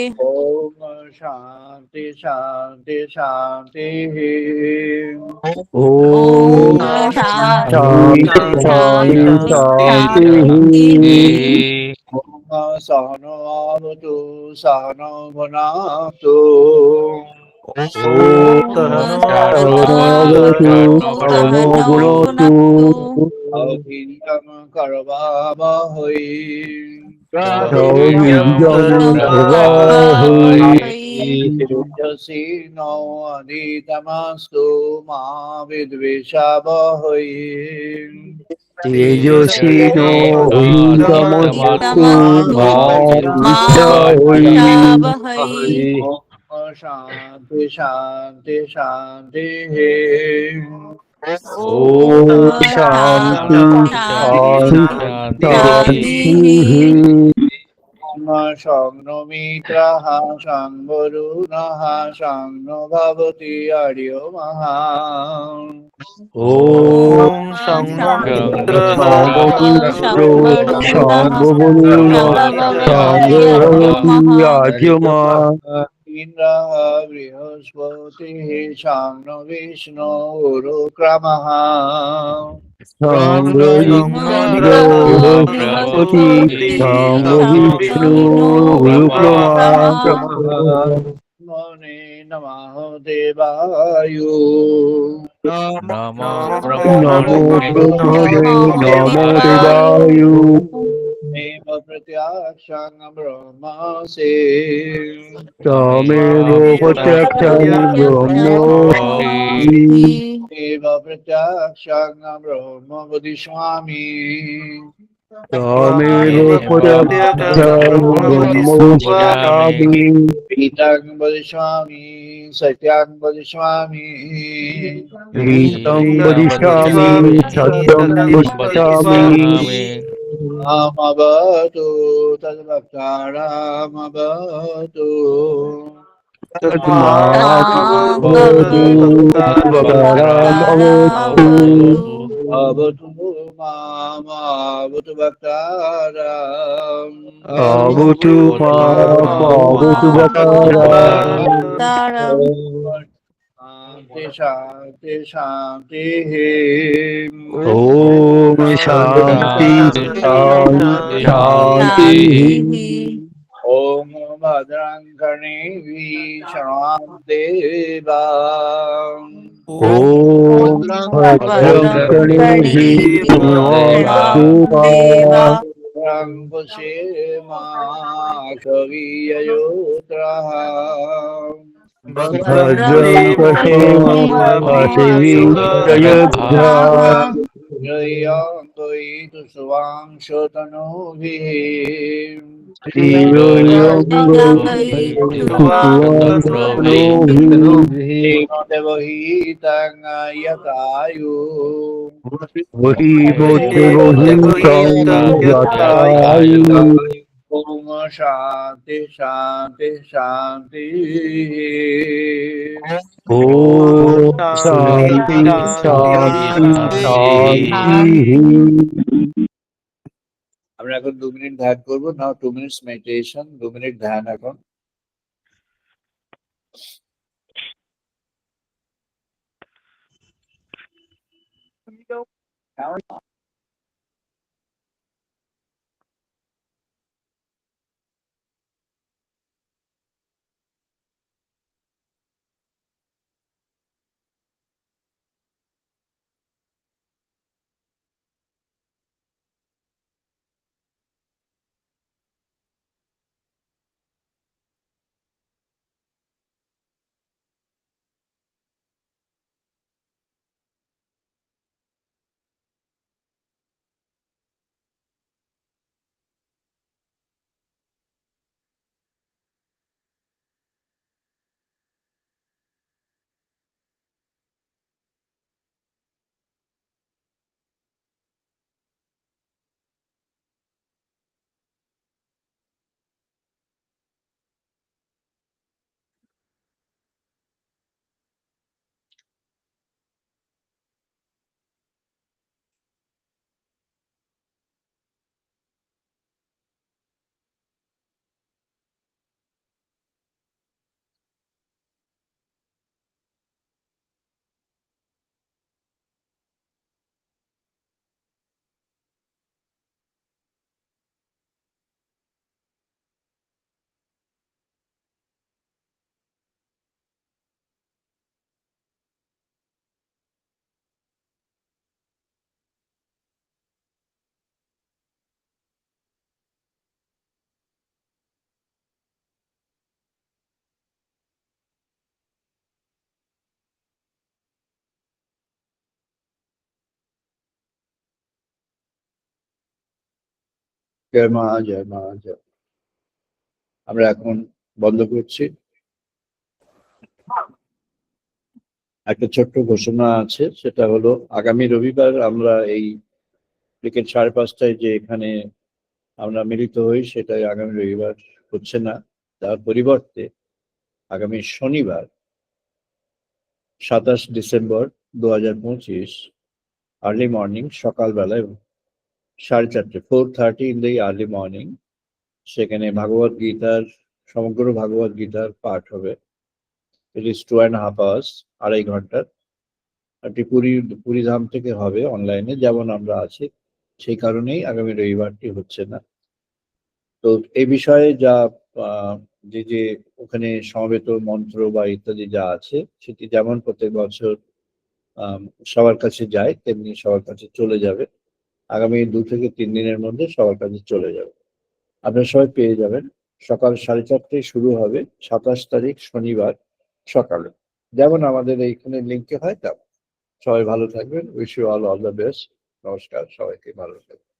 ॐ शान्ति शान्ति शान्ति। ॐ शान्ति शान्ति। ॐ सहनो भवतु सहनो भुनक्तु। सहनो भुनक्तु। অধীর্যং করবাবহৈ সৌমির্যং করবাবহৈ তেজস্বিনো অধিতমস্তু মা বিদ্বিষাবহৈ তেজস্বিনো অধিতমস্তু মা মা বিদ্বিষাবহৈ বিদ্বিষাবহৈ। ওম শান্তি শান্তি শান্তি ওম শান্তি শান্তি শান্তি সংনমিত্রাः সংবরুণः সংনো ভবতি আর্য মহা ওম সমমিত্র সম্ভবনুন সম্ভবতি আর্যমা ইন্দ্রः বৃহস্পতিः সংনো বিষ্ণু উরুক্রমः সঙ্গীন্দ্র বৃহস্পতি সঙ্গ বিষ্ণু গুরুক্রমা মনে নমঃ দেবায় নমো নমো ব্রহ্মণে নমো দেবায় দেব প্রত্যাক্ষং ব্রহ্মসে তমেব প্রত্যক্ষং ব্রহ্ম দেব প্রত্যাক্ষং ব্রহ্ম বদিষ্যামি তমেব প্রত্যক্ষং ব্রহ্ম বক্ষ্যামি পিতং বদিষ্যামি সত্যং বদিষ্যামি গীতং বদিষ্যামি সত্যং বদিষ্যামি আমবতু তদ্ভক্তারামবতু তদ্মাৎভবতু ভক্তারামবতু অবতু মামবতু ভক্তারাম অবতু মামবতু ভক্তারাম শান্তি শান্তি শান্তি ওম শান্তি শান্তি শান্তি ওম ভদ্রং কর্ণেভি শৃণ্যাম দেবা ওম ভদ্রং কর্ণেভি শৃণুয়াম দেবা ভদ্রং পশ্যেমাক্ষভির্যজত্রः ভদ্রং পশ্যেমাক্ষভির্যজত্রः त्रय्यन्तु सुवांशतनूभिः देवहितं यतायु ओम शांति शांति शांति ओम शांति शांति शांति আমরা এখন 2 মিনিট ধ্যান করব নাও 2 মিনিটস মেডিটেশন 2 মিনিট ধ্যান এখন জয় মা, জয় মা, জয়। আমরা এখন বন্ধ করছি। একটা ছোট্ট ঘোষণা আছে, সেটা হলো আগামী রবিবার আমরা এই বিকেল 5:30টায় যে এখানে আমরা মিলিত হই, সেটাই আগামী রবিবার হচ্ছে না। তার পরিবর্তে আগামী শনিবার 27 ডিসেম্বর 2025 আর্লি মর্নিং, সকালবেলায় 4:30 4:30 ইন দ্য আর্লি মর্নিং, সেখানে ভাগবত গীতার সমগ্র ভাগবত গীতার পাঠ হবে। ইট ইজ 2.5 hours, 2.5 ঘন্টার। একটি পুরীধাম থেকে হবে অনলাইনে, যেমন আমরা আছি, সেই কারণেই আগামী রবিবারটি হচ্ছে না। তো এই বিষয়ে যা যে যে ওখানে সমবেত মন্ত্র বা ইত্যাদি যা আছে, সেটি যেমন প্রত্যেক বছর সবার কাছে যায়, তেমনি সবার কাছে চলে যাবে। আগামী 2 থেকে 3 দিনের মধ্যে সবার কাছে চলে যাবে। আপনারা সবাই পেয়ে যাবেন। সকাল 4:30টায় শুরু হবে, 27 তারিখ শনিবার সকালে, যেমন আমাদের এইখানে লিঙ্কে হয় তেমন। সবাই ভালো থাকবেন। Wish you all the best. নমস্কার, সবাইকে ভালো থাকবেন।